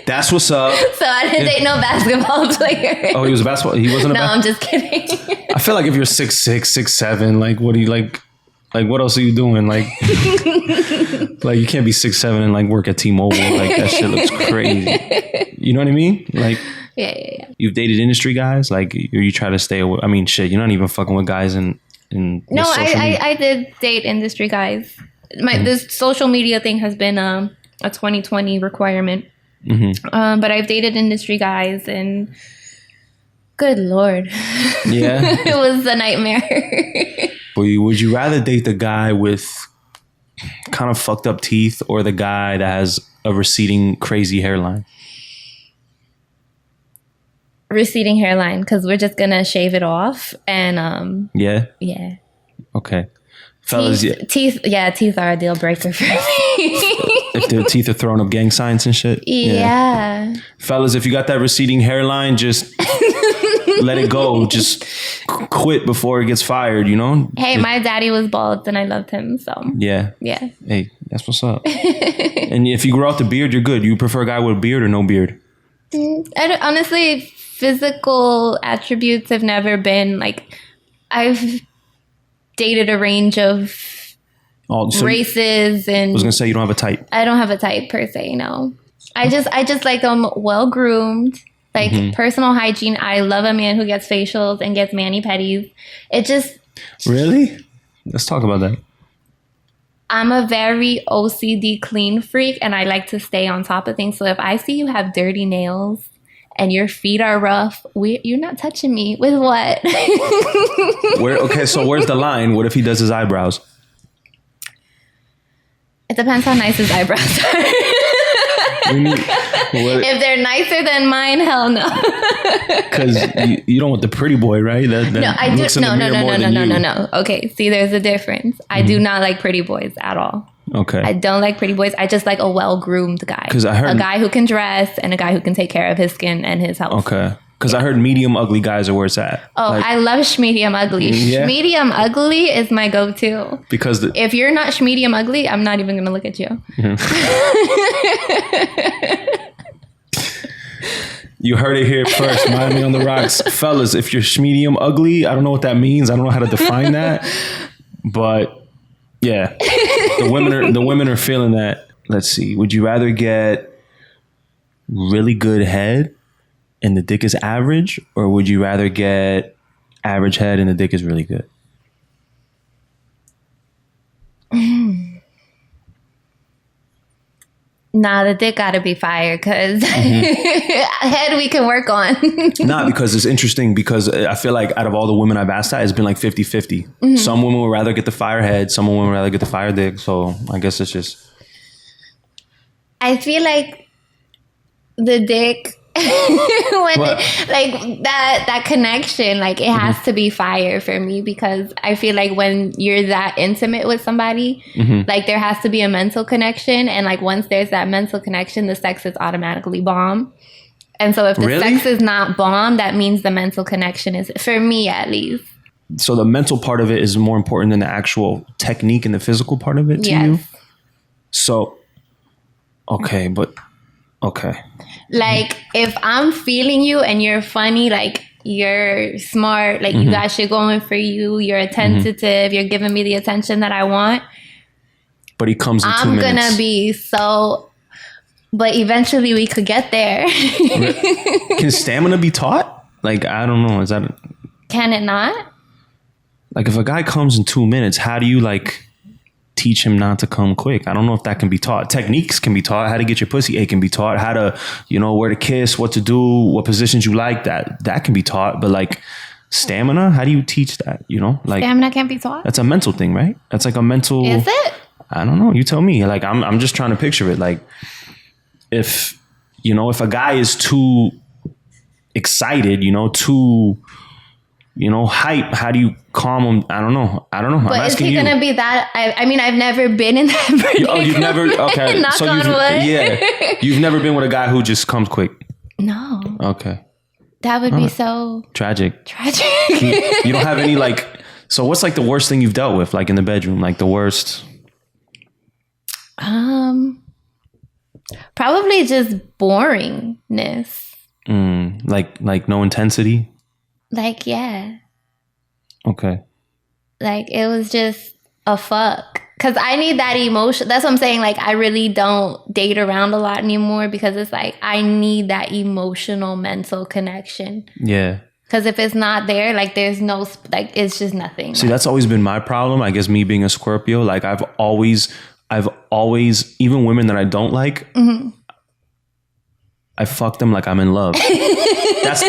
That's what's up. So I didn't date no basketball player. Oh, he was a basketball. He wasn't a. No, I'm just kidding. I feel like if you're 6'6", 6'7", like what do you like? Like what else are you doing? Like, like you can't be 6'7" and like work at T-Mobile. Like that shit looks crazy. You know what I mean? Like. Yeah. You've dated industry guys, like, or you try to stay away. I mean, shit, you're not even fucking with guys in. No, I did date industry guys. This social media thing has been a 2020 requirement. But I've dated industry guys, and good Lord, yeah, it was a nightmare. Would you rather date the guy with kind of fucked up teeth or the guy that has a receding crazy hairline? Receding hairline, because we're just gonna shave it off, and yeah. Okay, fellas, teeth are a deal breaker for me. If their teeth are throwing up gang signs and shit. Yeah. Fellas, if you got that receding hairline, just let it go. Just quit before it gets fired, you know? Hey, my daddy was bald and I loved him, so. Yeah. Hey, that's what's up. And if you grow out the beard, you're good. You prefer a guy with a beard or no beard? Honestly, physical attributes have never been like, I've dated a range of races, and I was gonna say you don't have a type. I don't have a type per se, no. I just like them well groomed, like personal hygiene. I love a man who gets facials and gets mani-pedis. It just really. Let's talk about that. I'm a very OCD clean freak, and I like to stay on top of things. So if I see you have dirty nails and your feet are rough, you're not touching me. With what? So where's the line? What if he does his eyebrows? It depends how nice his eyebrows are. If they're nicer than mine, hell no. Because you don't want the pretty boy, right? No, I do. No. Okay, see, there's a difference. I do not like pretty boys at all. Okay. I don't like pretty boys. I just like a well-groomed guy. Because I heard a guy who can dress and a guy who can take care of his skin and his health. Okay. Because I heard medium ugly guys are where it's at. Oh, like, I love schmedium ugly. Yeah. Schmedium ugly is my go-to. Because if you're not schmedium ugly, I'm not even going to look at you. You heard it here first. Miami on the Rocks. Fellas, if you're schmedium ugly, I don't know what that means. I don't know how to define that. But yeah, the women are feeling that. Let's see. Would you rather get really good head and the dick is average, or would you rather get average head and the dick is really good? Nah, the dick gotta be fire, because head we can work on. Nah, because it's interesting, because I feel like out of all the women I've asked that, it's been like 50-50. Some women would rather get the fire head, some women would rather get the fire dick. So I guess it's just... I feel like the dick... that connection, like it has to be fire for me, because I feel like when you're that intimate with somebody, like there has to be a mental connection, and like once there's that mental connection, the sex is automatically bomb. And so if the sex is not bomb, that means the mental connection is, for me at least. So the mental part of it is more important than the actual technique and the physical part of it to you? So okay. Like, if I'm feeling you and you're funny, like, you're smart, like, you got shit going for you, you're attentive, you're giving me the attention that I want. But he comes in 2 minutes. I'm gonna be so... But eventually we could get there. Can stamina be taught? Like, I don't know. Is that... Can it not? Like, if a guy comes in 2 minutes, how do you, like... teach him not to come quick? I don't know if that can be taught. Techniques can be taught. How to get your pussy ate can be taught. How to, where to kiss, what to do, what positions you like, that can be taught. But like stamina, how do you teach that? Stamina can't be taught. That's a mental thing, right? That's like a mental. Is it? I don't know. You tell me. Like I'm just trying to picture it. Like if a guy is too excited, too hype, how do you calm him? I don't know. But is he gonna be that? I mean, I've never been in that. Oh, you've never. Okay, Knock on wood. Yeah, you've never been with a guy who just comes quick. No. Okay. That would be so tragic. You don't have any like. So what's like the worst thing you've dealt with, like in the bedroom, like the worst? Probably just boringness. Like no intensity. Like, yeah. Okay. Like, it was just a fuck. Because I need that emotion. That's what I'm saying. Like, I really don't date around a lot anymore because it's like, I need that emotional, mental connection. Yeah. Because if it's not there, like, there's no, like, it's just nothing. See, that's always been my problem. I guess me being a Scorpio, like, I've always, even women that I don't like, I fuck them like I'm in love. That's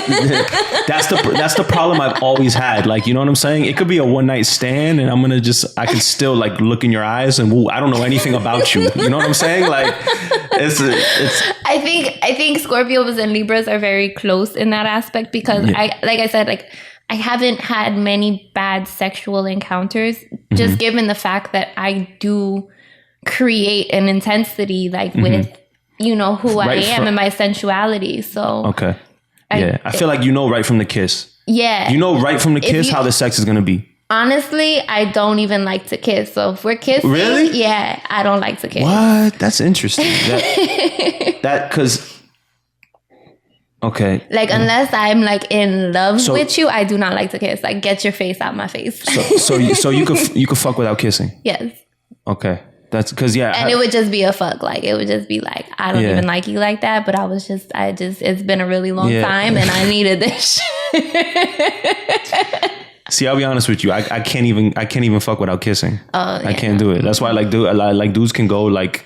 the problem I've always had. Like, you know what I'm saying? It could be a one night stand, and I can still like look in your eyes and I don't know anything about you. You know what I'm saying? Like, it's. I think Scorpios and Libras are very close in that aspect because I haven't had many bad sexual encounters. Just given the fact that I do create an intensity with. Who I am and my sensuality. So okay, I feel like right from the kiss. Yeah, right from the kiss how the sex is gonna be. Honestly, I don't even like to kiss. So if we're kissing, really, yeah, I don't like to kiss. What? That's interesting. That because okay, like unless I'm like in love with you, I do not like to kiss. Like get your face out my face. so you could fuck without kissing. Yes. Okay. That's because and it would just be a fuck. Like it would just be like I don't even like you like that, but it's been a really long time and I needed this. See, I'll be honest with you. I can't even fuck without kissing. I can't do it. That's why dudes can go like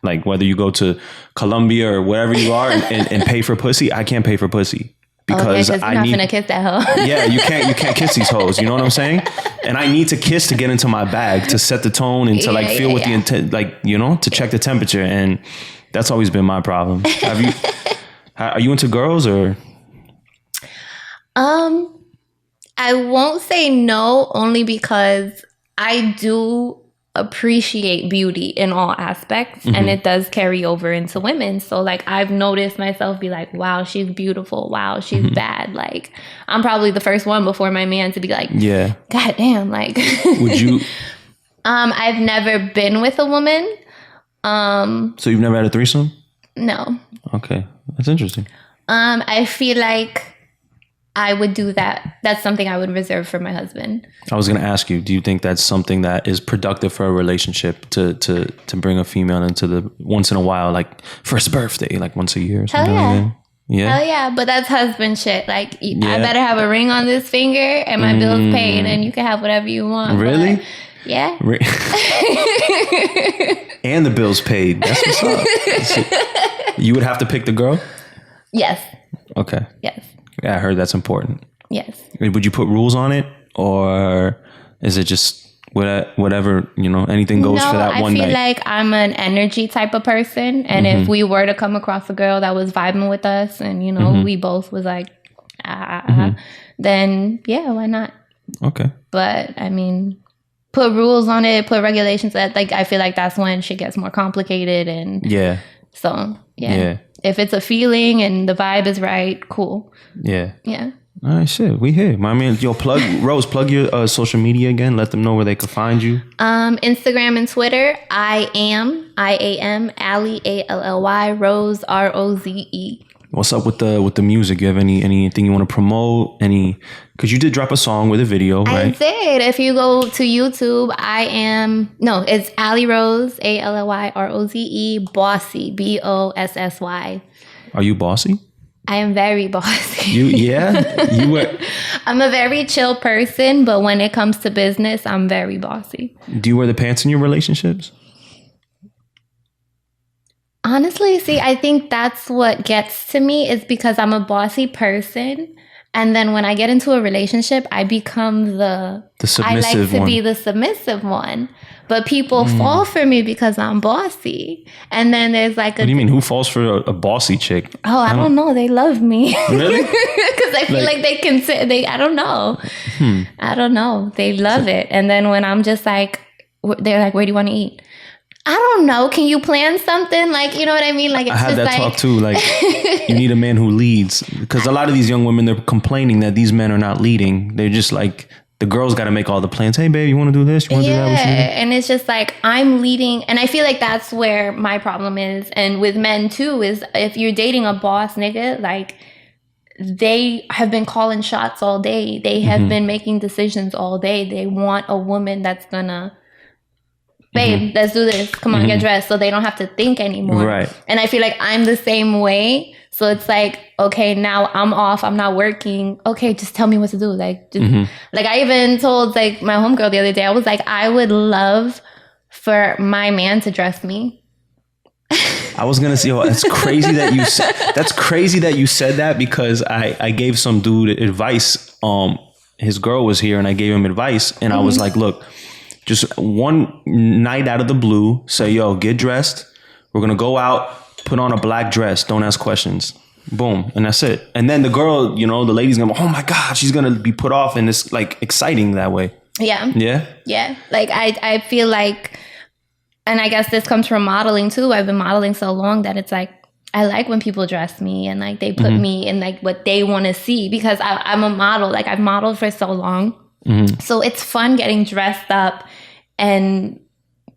whether you go to Colombia or wherever you are and pay for pussy. I can't pay for pussy. Because you're not gonna kiss that hoe. Yeah, you can't kiss these hoes. You know what I'm saying? And I need to kiss to get into my bag, to set the tone and to feel what the intent, to check the temperature. And that's always been my problem. Are you into girls or? I won't say no, only because I do appreciate beauty in all aspects and it does carry over into women. So like I've noticed myself be like, wow, she's beautiful, wow, she's bad. Like I'm probably the first one before my man to be like, yeah, god damn. Like would you I've never been with a woman. So you've never had a threesome? No. Okay, that's interesting. I feel like I would do that. That's something I would reserve for my husband. I was going to ask you, do you think that's something that is productive for a relationship to bring a female into the once in a while, like first birthday, like once a year or something like that? Yeah. Hell yeah. But that's husband shit. Like I better have a ring on this finger and my bill's paid and you can have whatever you want. Really? But, yeah. And the bill's paid. That's what's up. You would have to pick the girl? Yes. Okay. Yes. Yeah, I heard that's important. Yes. Would you put rules on it, or is it just whatever, anything goes for that one night? I feel like I'm an energy type of person, and if we were to come across a girl that was vibing with us, and we both was like, then yeah, why not? Okay. But I mean, put rules on it, put regulations. That I feel like that's when shit gets more complicated, and so yeah. If it's a feeling and the vibe is right, cool. Yeah. Yeah. All right, shit. We here. My man, Roze, plug your social media again. Let them know where they could find you. Instagram and Twitter. IAM Allie, ALLY, Roze, ROZE. What's up with the music? You have anything you want to promote? Because you did drop a song with a video, right? I did. If you go to YouTube, it's Allie Roze, ALLY, ROZE, Bossy, BOSSY. Are you bossy? I am very bossy. You were. I'm a very chill person, but when it comes to business, I'm very bossy. Do you wear the pants in your relationships? Honestly, see, I think that's what gets to me is because I'm a bossy person. And then when I get into a relationship, I become the submissive I like to one. be the submissive one. But people fall for me because I'm bossy. And then there's like What do you mean? Who falls for a bossy chick? Oh, I don't know. They love me. Really? Because I feel like they can say, I don't know. I don't know. They love it. And then when I'm just like, they're like, where do you want to eat? I don't know. Can you plan something? Like, you know what I mean? Like, it's I had just that like, talk too. Like, you need a man who leads. Because a lot of these young women, they're complaining that these men are not leading. They're just like, the girl's got to make all the plans. Hey, babe, you want to do this? You want to do that? And it's just like, I'm leading. And I feel like that's where my problem is. And with men too, is if you're dating a boss nigga, like, they have been calling shots all day. They have been making decisions all day. They want a woman that's gonna, babe, let's do this. Come on, get dressed. So they don't have to think anymore. Right. And I feel like I'm the same way. So it's like, okay, now I'm off. I'm not working. Okay, just tell me what to do. Like, just, like I even told like my homegirl the other day, I was like, I would love for my man to dress me. I was gonna say, that's crazy that you said. That's crazy that you said that because I gave some dude advice. His girl was here and I gave him advice and I was like, look, just one night out of the blue, say, yo, get dressed. We're gonna go out, put on a black dress. Don't ask questions. Boom, and that's it. And then the girl, you know, the lady's gonna, oh my god, she's gonna be put off, and it's like exciting that way. Yeah. Like I feel like. And I guess this comes from modeling too. I've been modeling so long that it's like, I like when people dress me and like they put me in like what they want to see because I'm a model. Like I've modeled for so long. So it's fun getting dressed up and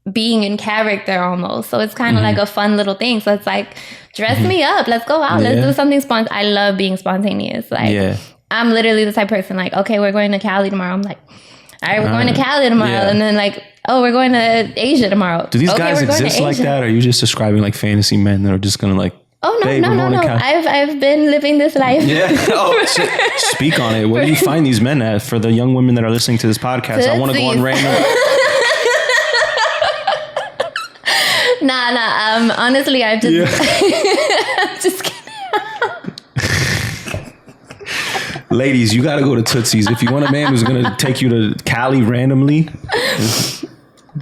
being in character almost. So it's kind of like a fun little thing. So it's like, dress me up. Let's go out. Let's do something spontaneous. I love being spontaneous. Like I'm literally the type of person like, okay, we're going to Cali tomorrow. I'm like, all right, we're going to Cali tomorrow. And then like, oh, we're going to Asia tomorrow. Do these guys exist like that? Or are you just describing like fantasy men that are just going to like, oh, no. I've been living this life. Yeah. Oh, shit. Speak on it. Where do you find these men at? For the young women that are listening to this podcast, I want to go on random. Nah. Honestly, I'm just, I'm just kidding. Ladies, you got to go to Tootsie's. If you want a man who's going to take you to Cali randomly,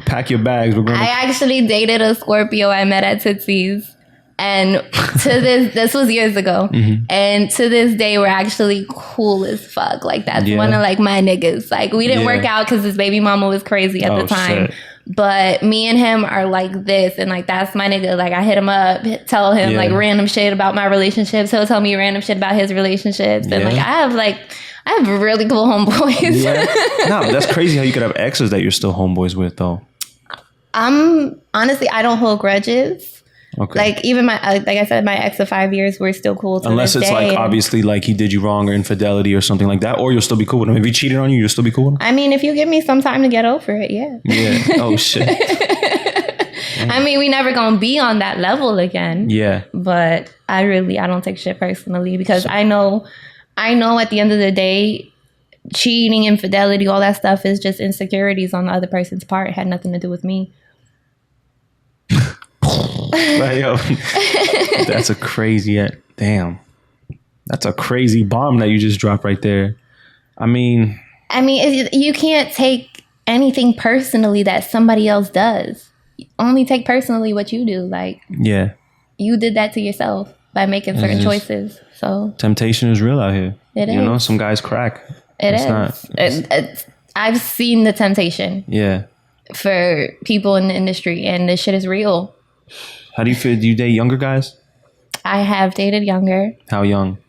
pack your bags. I actually dated a Scorpio I met at Tootsie's. And to this was years ago. And to this day, we're actually cool as fuck. Like, that's one of like my niggas. Like, we didn't work out because his baby mama was crazy at the time. Shit. But me and him are like this. And like, that's my nigga. Like, I hit him up, tell him like random shit about my relationships. He'll tell me random shit about his relationships. And like, I have really cool homeboys. No, but that's crazy how you could have exes that you're still homeboys with though. Honestly, I don't hold grudges. Okay. Like even my, like I said, my ex of 5 years, we're still cool to unless this it's day. like obviously like he did you wrong or infidelity or something like that, or you'll still be cool with him. If he cheated on you, you'll still be cool with him. I mean, if you give me some time to get over it, yeah. Oh shit. I mean, we never gonna be on that level again. Yeah. But I don't take shit personally because I know at the end of the day, cheating, infidelity, all that stuff is just insecurities on the other person's part. It had nothing to do with me. Like, yo, that's a crazy damn. That's a crazy bomb that you just dropped right there. I mean, you can't take anything personally that somebody else does. You only take personally what you do. Like, yeah, you did that to yourself by making certain choices. So temptation is real out here. It is. You know, some guys crack. I've seen the temptation. Yeah. For people in the industry, and this shit is real. How do you feel? Do you date younger guys? I have dated younger. How young?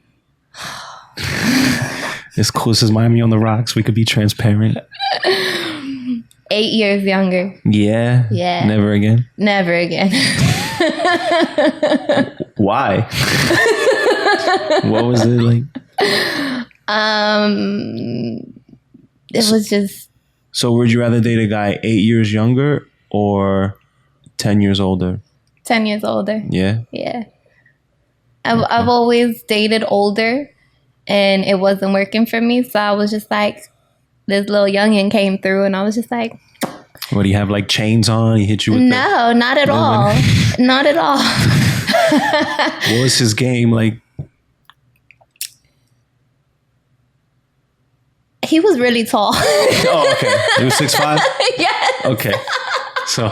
It's cool. This is Miami on the rocks. We could be transparent. 8 years younger. Yeah? Yeah. Never again? Never again. Why? What was it like? It was just... So would you rather date a guy 8 years younger or 10 years older? 10 years older. Yeah? Yeah. I've always dated older, and it wasn't working for me. So I was just like, this little youngin came through, and I was just like, what, do you have like chains on? He hit you with no, not at all. Not at all. What was his game like? He was really tall. Oh, okay. He was 6'5"? Yes. Okay. So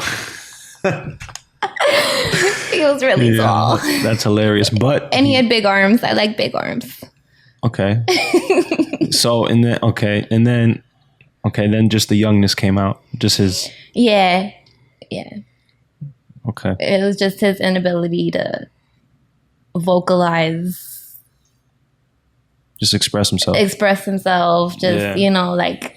he was really tall. That's hilarious. And he had big arms. I like big arms. Okay. So then just the youngness came out. Just his. Yeah. Okay. It was just his inability to vocalize. Just express himself. Just, like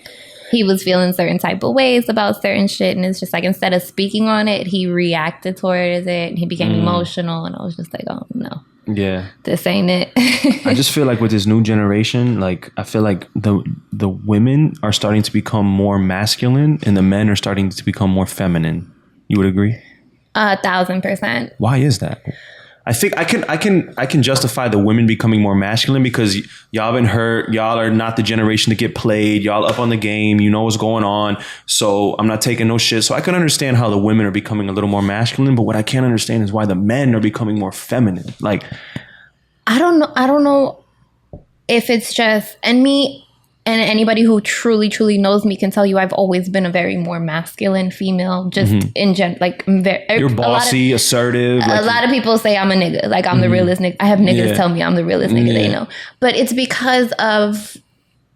he was feeling certain type of ways about certain shit. And it's just like, instead of speaking on it, he reacted towards it and he became emotional. And I was just like, oh no. Yeah. This ain't it. I just feel like with this new generation, like I feel like the women are starting to become more masculine and the men are starting to become more feminine. You would agree? 1,000%. Why is that? I think I can justify the women becoming more masculine because y'all been hurt. Y'all are not the generation to get played. Y'all up on the game. You know what's going on. So I'm not taking no shit. So I can understand how the women are becoming a little more masculine. But what I can't understand is why the men are becoming more feminine. Like, I don't know if it's just, and me and anybody who truly, truly knows me can tell you I've always been a very more masculine female, just in general. Like, you're bossy, assertive. A lot of people say I'm a nigga. Like, I'm the realest nigga. I have niggas tell me I'm the realest nigga they know. But it's because of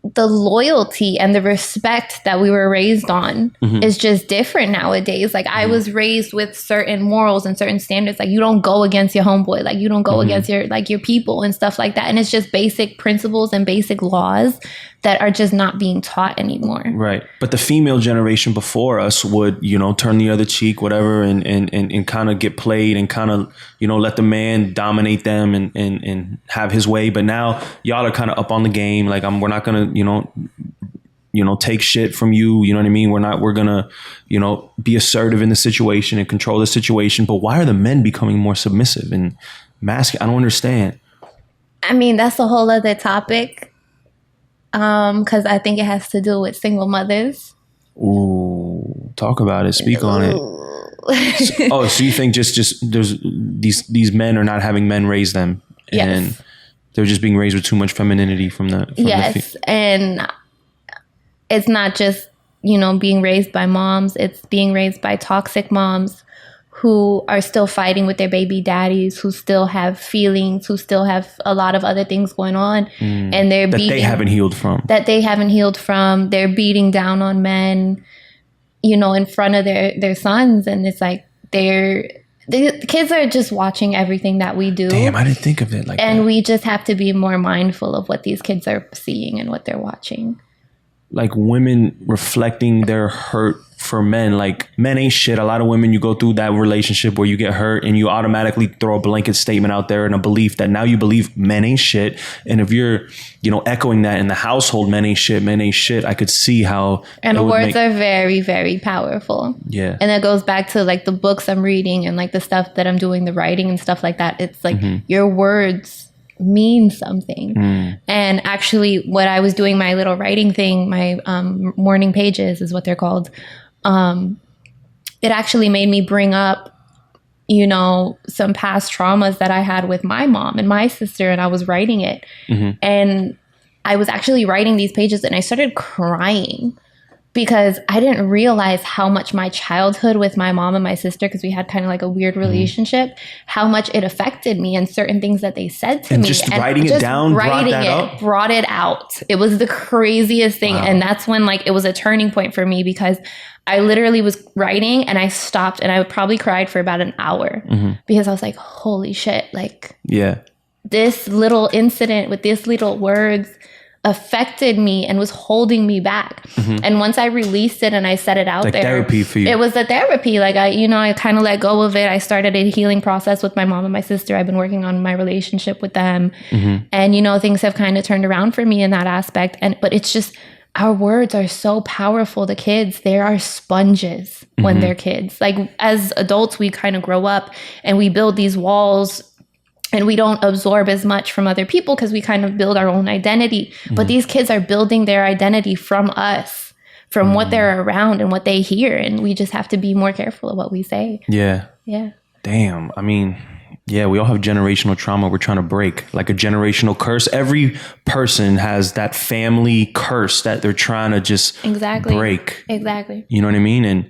the loyalty and the respect that we were raised on is just different nowadays. Like, I was raised with certain morals and certain standards. Like, you don't go against your homeboy. Like, you don't go against your people and stuff like that. And it's just basic principles and basic laws that are just not being taught anymore. Right. But the female generation before us would, turn the other cheek, whatever, and kind of get played and kind of, let the man dominate them and have his way. But now y'all are kind of up on the game. Like, we're not going to, take shit from you. You know what I mean? We're going to, be assertive in the situation and control the situation. But why are the men becoming more submissive and masculine? I don't understand. I mean, that's a whole other topic. Because I think it has to do with single mothers. Ooh, talk about it. Speak on it. So you think just there's these men are not having men raise them, and they're just being raised with too much femininity from the and it's not just being raised by moms. It's being raised by toxic moms who are still fighting with their baby daddies, who still have feelings, who still have a lot of other things going on. And they're they haven't healed from. They're beating down on men, in front of their sons. And it's like the kids are just watching everything that we do. Damn, I didn't think of it like that. And we just have to be more mindful of what these kids are seeing and what they're watching. Like women reflecting their hurt for men. Like, men ain't shit. A lot of women, you go through that relationship where you get hurt and you automatically throw a blanket statement out there and a belief that now you believe men ain't shit. And if you're, echoing that in the household, men ain't shit, I could see how. And words are very, very powerful. Yeah. And that goes back to like the books I'm reading and like the stuff that I'm doing, the writing and stuff like that. It's like your words mean something. And actually what I was doing, my little writing thing, my morning pages is what they're called. It actually made me bring up, some past traumas that I had with my mom and my sister, and I was writing it. And I was actually writing these pages and I started crying because I didn't realize how much my childhood with my mom and my sister, because we had kind of like a weird relationship, how much it affected me and certain things that they said to me. Just writing it down, brought it out. It was the craziest thing. Wow. And that's when like it was a turning point for me because I literally was writing and I stopped and I probably cried for about an hour because I was like, holy shit, like this little incident with these little words affected me and was holding me back. And once I released it and I set it out like there, therapy for you. It was a therapy. Like I kind of let go of it. I started a healing process with my mom and my sister. I've been working on my relationship with them. And things have kind of turned around for me in that aspect. But it's just, our words are so powerful. The kids, they are sponges when they're kids. Like as adults, we kind of grow up and we build these walls and we don't absorb as much from other people because we kind of build our own identity. But these kids are building their identity from us, from what they're around and what they hear. And we just have to be more careful of what we say. Yeah. Yeah. Damn. I mean, yeah, we all have generational trauma we're trying to break, like a generational curse. Every person has that family curse that they're trying to just break. Exactly. You know what I mean? And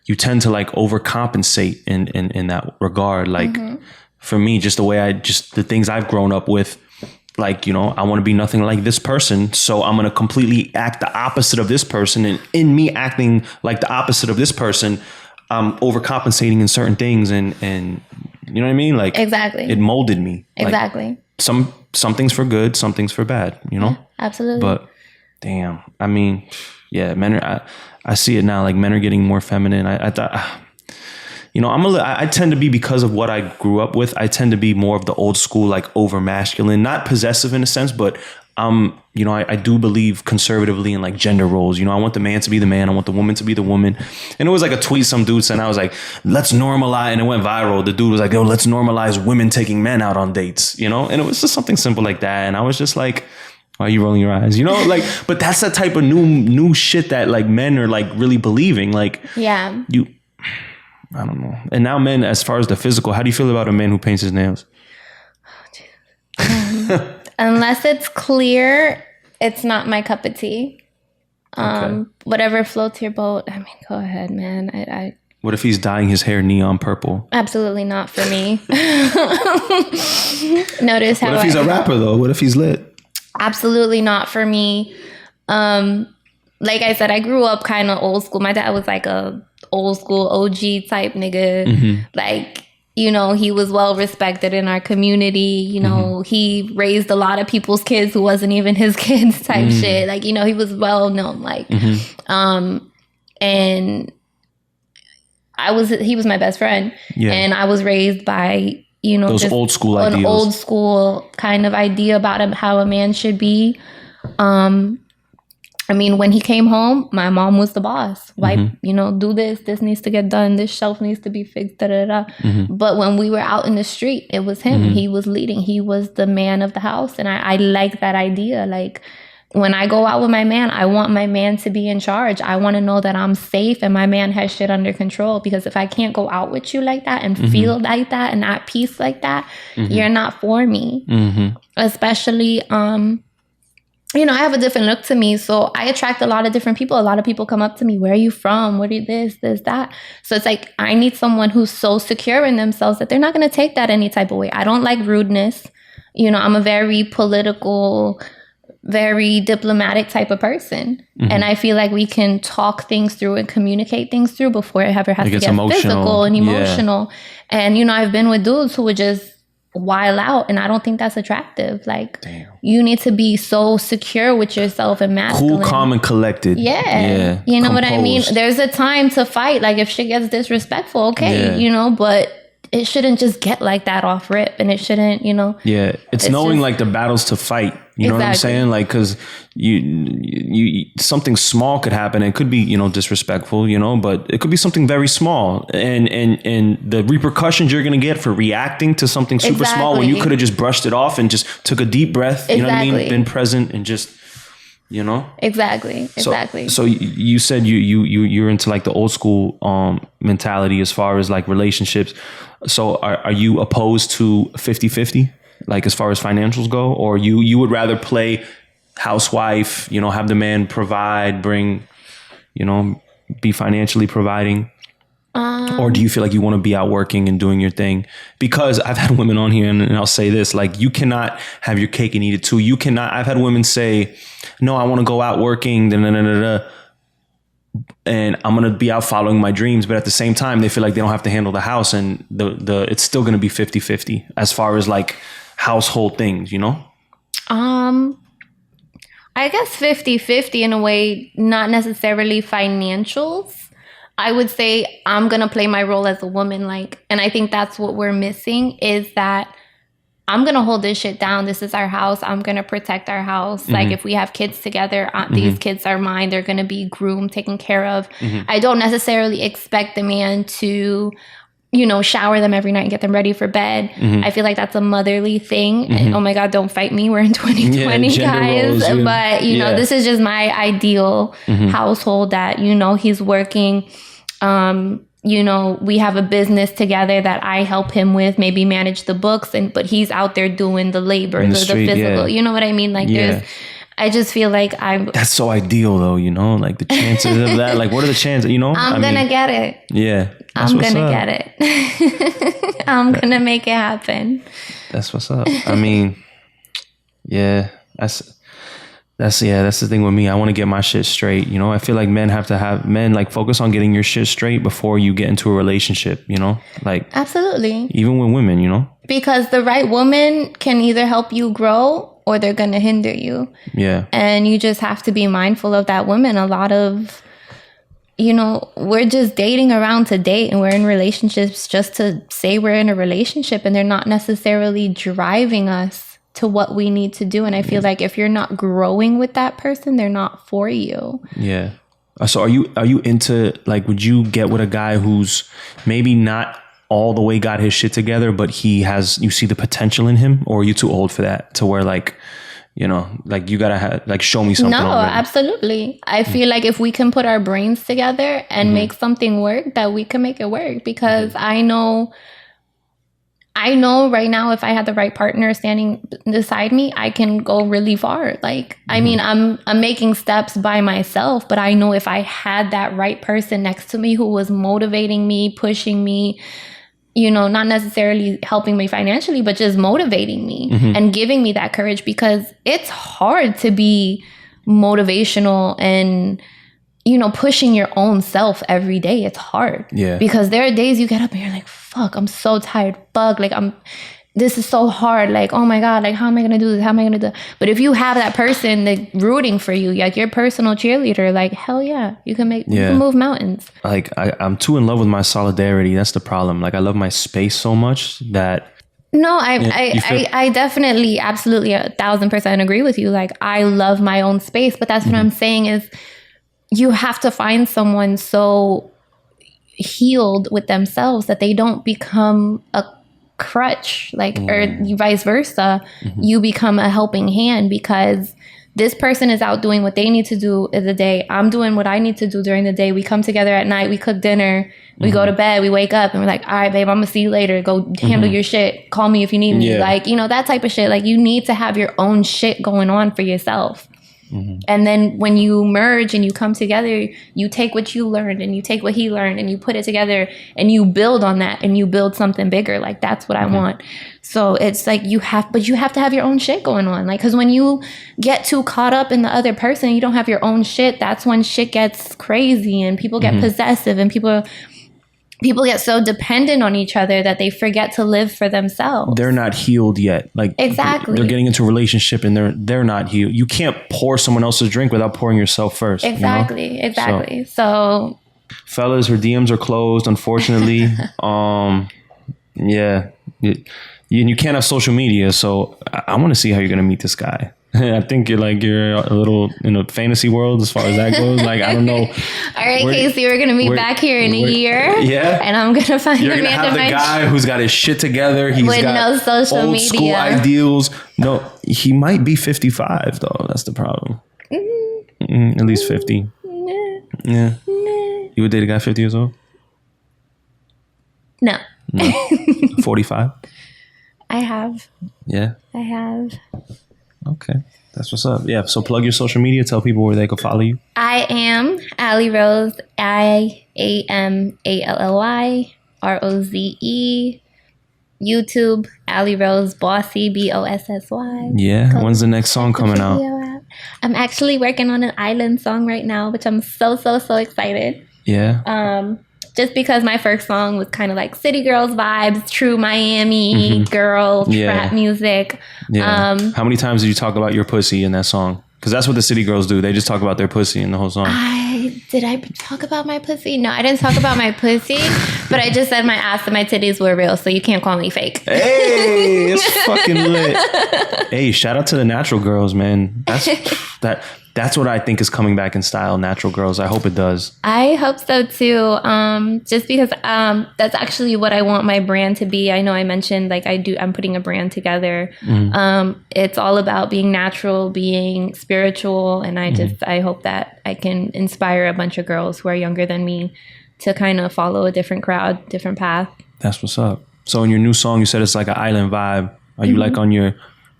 you tend to like overcompensate in that regard. Like for me, just the things I've grown up with, like, you know, I want to be nothing like this person. So I'm going to completely act the opposite of this person. And in me acting like the opposite of this person, I'm overcompensating in certain things. And you know what I mean? Like, exactly. It molded me. Exactly. Like, some things for good, some things for bad, you know? Yeah, absolutely. But damn, I mean, yeah, men are, I see it now. Like men are getting more feminine. I thought, you know, I tend to be, because of what I grew up with, I tend to be more of the old school, like over masculine, not possessive in a sense, but you know, I do believe conservatively in like gender roles. You know, I want the man to be the man. I want the woman to be the woman. And it was like a tweet some dude sent. I was like, let's normalize. And it went viral. The dude was like, yo, let's normalize women taking men out on dates, you know? And it was just something simple like that. And I was just like, why are you rolling your eyes? You know, like, but that's the type of new shit that like men are like really believing. Like, yeah, I don't know. And now men, as far as the physical, how do you feel about a man who paints his nails? Unless it's clear, it's not my cup of tea. Whatever floats your boat. I mean, go ahead, man. I What if he's dyeing his hair neon purple? Absolutely not for me. Notice how. What if he's a rapper though? What if he's lit? Absolutely not for me. Like I said, I grew up kind of old school. My dad was like a old school OG type nigga. Like, you know, he was well respected in our community. You know, he raised a lot of people's kids who wasn't even his kids type shit. Like, you know, he was well known. Like, and he was my best friend. Yeah. And I was raised by, you know, those old school ideals. An old school kind of idea about how a man should be. I mean, when he came home, my mom was the boss. Wipe, you know, do this needs to get done. This shelf needs to be fixed, But when we were out in the street, it was him. He was leading. He was the man of the house. And I like that idea. Like, when I go out with my man, I want my man to be in charge. I want to know that I'm safe and my man has shit under control. Because if I can't go out with you like that and feel like that and at peace like that, you're not for me. Especially, you know, I have a different look to me. So I attract a lot of different people. A lot of people come up to me. Where are you from? What are you this, that? So it's like, I need someone who's so secure in themselves that they're not going to take that any type of way. I don't like rudeness. You know, I'm a very political, very diplomatic type of person. And I feel like we can talk things through and communicate things through before it ever has to get physical and emotional. Yeah. And, you know, I've been with dudes who would just wild out, and I don't think that's attractive. Like, you need to be so secure with yourself and masculine. Cool, calm, and collected. Yeah. You know what I mean? There's a time to fight. Like, if shit gets disrespectful, okay, you know, but it shouldn't just get like that off rip, and it shouldn't, you know. Yeah, it's knowing just, like the battles to fight. You know what I'm saying? Like, because you something small could happen. It could be, you know, disrespectful, you know, but it could be something very small, and the repercussions you're gonna get for reacting to something super small when you could have just brushed it off and just took a deep breath. You know what I mean? Been present and just, you know. Exactly. So you said you're into like the old school mentality as far as like relationships. So are you opposed to 50-50? Like as far as financials go, or you would rather play housewife, you know, have the man provide, bring, you know, be financially providing? Or do you feel like you want to be out working and doing your thing? Because I've had women on here, and I'll say this, like, you cannot have your cake and eat it too. You cannot. I've had women say, no, I want to go out working, and I'm going to be out following my dreams. But at the same time, they feel like they don't have to handle the house, and it's still going to be 50-50 as far as like household things, you know? I guess 50-50 in a way, not necessarily financials. I would say I'm going to play my role as a woman. Like, and I think that's what we're missing, is that I'm going to hold this shit down. This is our house. I'm going to protect our house. Like, if we have kids together, these kids are mine. They're going to be groomed, taken care of. I don't necessarily expect the man to, shower them every night and get them ready for bed. I feel like that's a motherly thing. And, oh my God, don't fight me. We're in 2020, guys. Roles, but, this is just my ideal household that, he's working. We have a business together that I help him with, maybe manage the books, but he's out there doing the labor, the physical. You know what I mean? Like I just feel like That's so ideal though, like the chances of that. Like what are the chances, I'm gonna get it. Yeah. I'm gonna get it. I'm gonna make it happen. That's what's up. I mean, yeah, that's the thing with me. I want to get my shit straight. I feel like men like focus on getting your shit straight before you get into a relationship, like absolutely. Even with women, because the right woman can either help you grow or they're going to hinder you. Yeah. And you just have to be mindful of that woman. A lot of, we're just dating around to date, and we're in relationships just to say we're in a relationship, and they're not necessarily driving us to what we need to do. And I feel like if you're not growing with that person, they're not for you. Yeah. So are you into, like, would you get with a guy who's maybe not all the way got his shit together, but you see the potential in him, or are you too old for that, to where like you gotta show me something? No, already? Absolutely. I feel like if we can put our brains together and make something work, that we can make it work, because I know right now, if I had the right partner standing beside me, I can go really far. Like, I mean, I'm making steps by myself, but I know if I had that right person next to me who was motivating me, pushing me, not necessarily helping me financially, but just motivating me and giving me that courage, because it's hard to be motivational and, pushing your own self every day. It's hard. Yeah. Because there are days you get up and you're like, fuck, I'm so tired. Fuck, like this is so hard. Like, oh my God, like how am I going to do this? How am I going to do that? But if you have that person like rooting for you, like your personal cheerleader, like hell yeah, you can move mountains. Like I'm too in love with my solidarity. That's the problem. Like I love my space so much that. No, I definitely, absolutely 1,000% agree with you. Like I love my own space, but that's what I'm saying is you have to find someone so healed with themselves that they don't become a crutch, like, or vice versa. You become a helping hand, because this person is out doing what they need to do in the day. I'm doing what I need to do during the day. We come together at night, we cook dinner, we go to bed, we wake up and we're like, all right, babe, I'm gonna see you later. Go handle your shit. Call me if you need me. Like, that type of shit. Like you need to have your own shit going on for yourself. And then when you merge and you come together, you take what you learned and you take what he learned and you put it together and you build on that and you build something bigger. Like that's what I want. So it's like you have to have your own shit going on. Like, cause when you get too caught up in the other person, and you don't have your own shit. That's when shit gets crazy and people get possessive and people get so dependent on each other that they forget to live for themselves. They're not healed yet. Like exactly, they're getting into a relationship and they're not healed. You can't pour someone else's drink without pouring yourself first. Exactly. So fellas, her DMs are closed, unfortunately. Yeah, you can't have social media. So I want to see how you're gonna meet this guy. I think you're a little in a fantasy world as far as that goes. Like, I don't know. All right, Casey, we're going to meet back here in a year. Yeah. And I'm going to find the man. You're going to have the guy who's got his shit together. He's with got no social old media. School ideals. No, he might be 55 though. That's the problem. At least 50. Yeah. You would date a guy 50 years old? No. 45? I have. Yeah. I have. Okay. That's what's up. Yeah. So plug your social media. Tell people where they can follow you. I am Allie Roze. IAMALLY ROZE. YouTube, Allie Roze Bossy BOSSY. Yeah. When's the next song coming out? I'm actually working on an island song right now, which I'm so excited. Yeah. Just because my first song was kind of like city girls vibes, true Miami girl trap music. Yeah. How many times did you talk about your pussy in that song? Because that's what the city girls do. They just talk about their pussy in the whole song. Did I talk about my pussy? No, I didn't talk about my pussy, but I just said my ass and my titties were real, so you can't call me fake. Hey, it's fucking lit. Hey, shout out to the natural girls, man. That's that. That's what I think is coming back in style, natural girls. I hope it does. I hope so too. Just because that's actually what I want my brand to be. I know I mentioned like I'm putting a brand together. It's all about being natural, being spiritual, and I hope that I can inspire a bunch of girls who are younger than me to kind of follow a different crowd, different path. That's what's up. So in your new song, you said it's like an island vibe. Are you like on your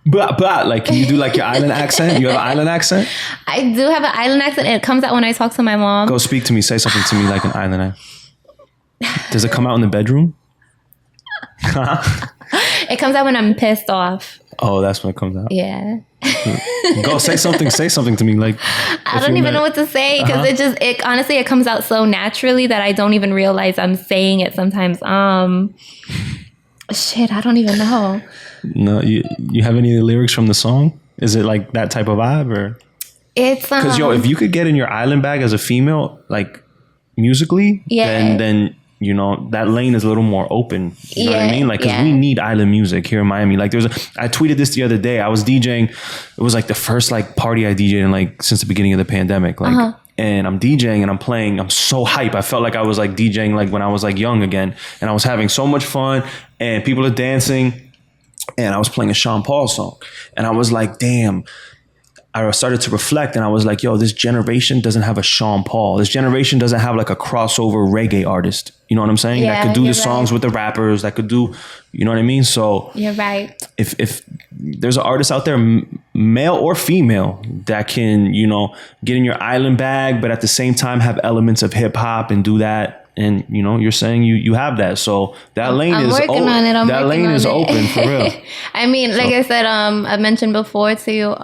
like, can you do like your island accent? You have an island accent? I do have an island accent. It comes out when I talk to my mom. Go speak to me. Say something to me like an island accent. Does it come out in the bedroom? It comes out when I'm pissed off. Oh, that's when it comes out. Yeah. Go say something. Say something to me. Like, I don't even know what to say because it honestly, it comes out so naturally that I don't even realize I'm saying it sometimes. Shit, I don't even know. No, you have any lyrics from the song? Is it like that type of vibe or? It's because if you could get in your island bag as a female, like musically, then you know that lane is a little more open. You know what I mean? Like, because we need island music here in Miami. Like, I tweeted this the other day. I was DJing. It was like the first like party I DJed in like since the beginning of the pandemic. Like. And I'm DJing and I'm playing. I'm so hype. I felt like I was like DJing like when I was like young again. And I was having so much fun and people are dancing. And I was playing a Sean Paul song. And I was like, damn. I started to reflect and I was like, yo, this generation doesn't have a Sean Paul. This generation doesn't have like a crossover reggae artist. You know what I'm saying? That could do the songs with the rappers. That could do, you know what I mean? So you're right. If there's an artist out there, male or female, that can, you know, get in your island bag, but at the same time have elements of hip hop and do that. And, you know, you're saying you have that. So that lane is open. That lane is open for real. I mean, like I said, I mentioned before to you,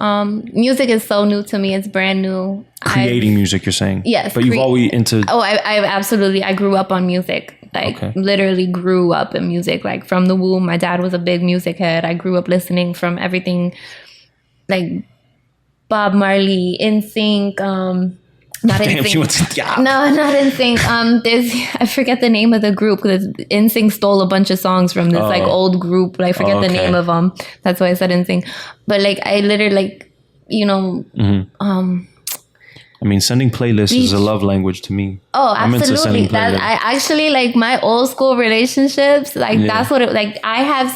music is so new to me. It's brand new. Creating music, you're saying? Yes. But you've always into... Oh, I absolutely. I grew up on music. Like, literally grew up in music. Like, from the womb, my dad was a big music head. I grew up listening from everything, like Bob Marley, NSYNC, not NSYNC. No, not NSYNC. There's, I forget the name of the group because NSYNC stole a bunch of songs from this like old group, but I forget the name of them. That's why I said NSYNC. But like, I literally like, you know, I mean, sending playlists is a love language to me. Oh, absolutely. That I actually like my old school relationships. Like that's what it like.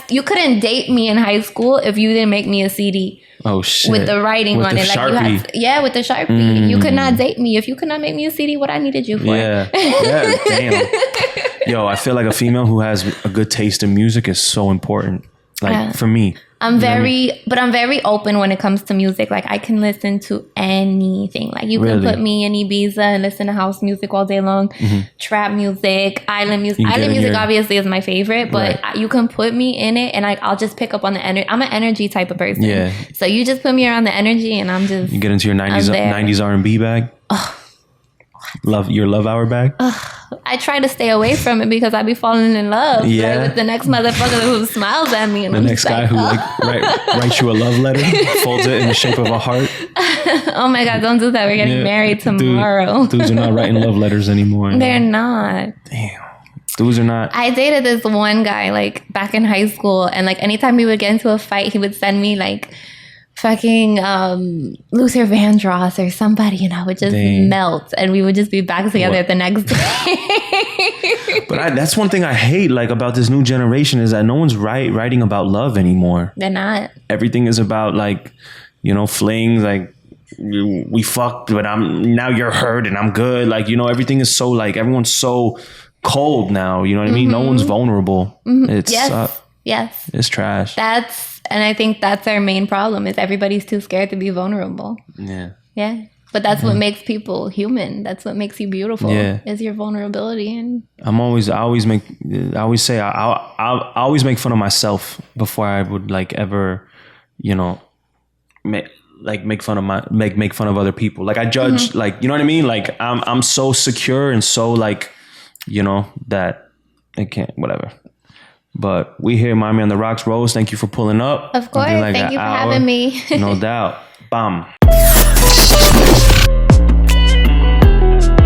You couldn't date me in high school if you didn't make me a CD. Oh shit! With the writing on it, like you had, with the Sharpie. You could not date me if you could not make me a CD. What I needed you for? Yeah, damn. Yo, I feel like a female who has a good taste in music is so important. Like for me, I'm very open when it comes to music. Like I can listen to anything. Like you can put me in Ibiza and listen to house music all day long, trap music, island music. Island music obviously is my favorite, but you can put me in it and I'll just pick up on the energy. I'm an energy type of person. Yeah. So you just put me around the energy and I'm just. You get into your 90s R&B bag. Your love hour bag. I try to stay away from it because I be falling in love with the next motherfucker who smiles at me. And the next guy who writes you a love letter, folds it in the shape of a heart. Oh my God, don't do that. We're getting married tomorrow. Dudes are not writing love letters anymore. They're not. Damn. Dudes are not. I dated this one guy like back in high school and like anytime we would get into a fight, he would send me like fucking Luther Vandross or somebody, and I would just melt and we would just be back together the next day. But that's one thing I hate like about this new generation is that no one's writing about love anymore. They're not. Everything is about like, you know, flings, like we fucked, but now you're hurt and I'm good. Like, you know, everything is so like, everyone's so cold now. You know what I mean? No one's vulnerable. It's yes. It's trash. And I think that's our main problem is everybody's too scared to be vulnerable. Yeah. Yeah. But that's what makes people human. That's what makes you beautiful. Yeah. Is your vulnerability. And I always say I always make fun of myself before I would like ever, you know, make fun of other people. Like I judge, like, you know what I mean? Like I'm so secure and so like, you know, that I can't, whatever. But we here, Miami on the Rocks. Roze, thank you for pulling up. Of course. Thank you for having me. No doubt. Bam.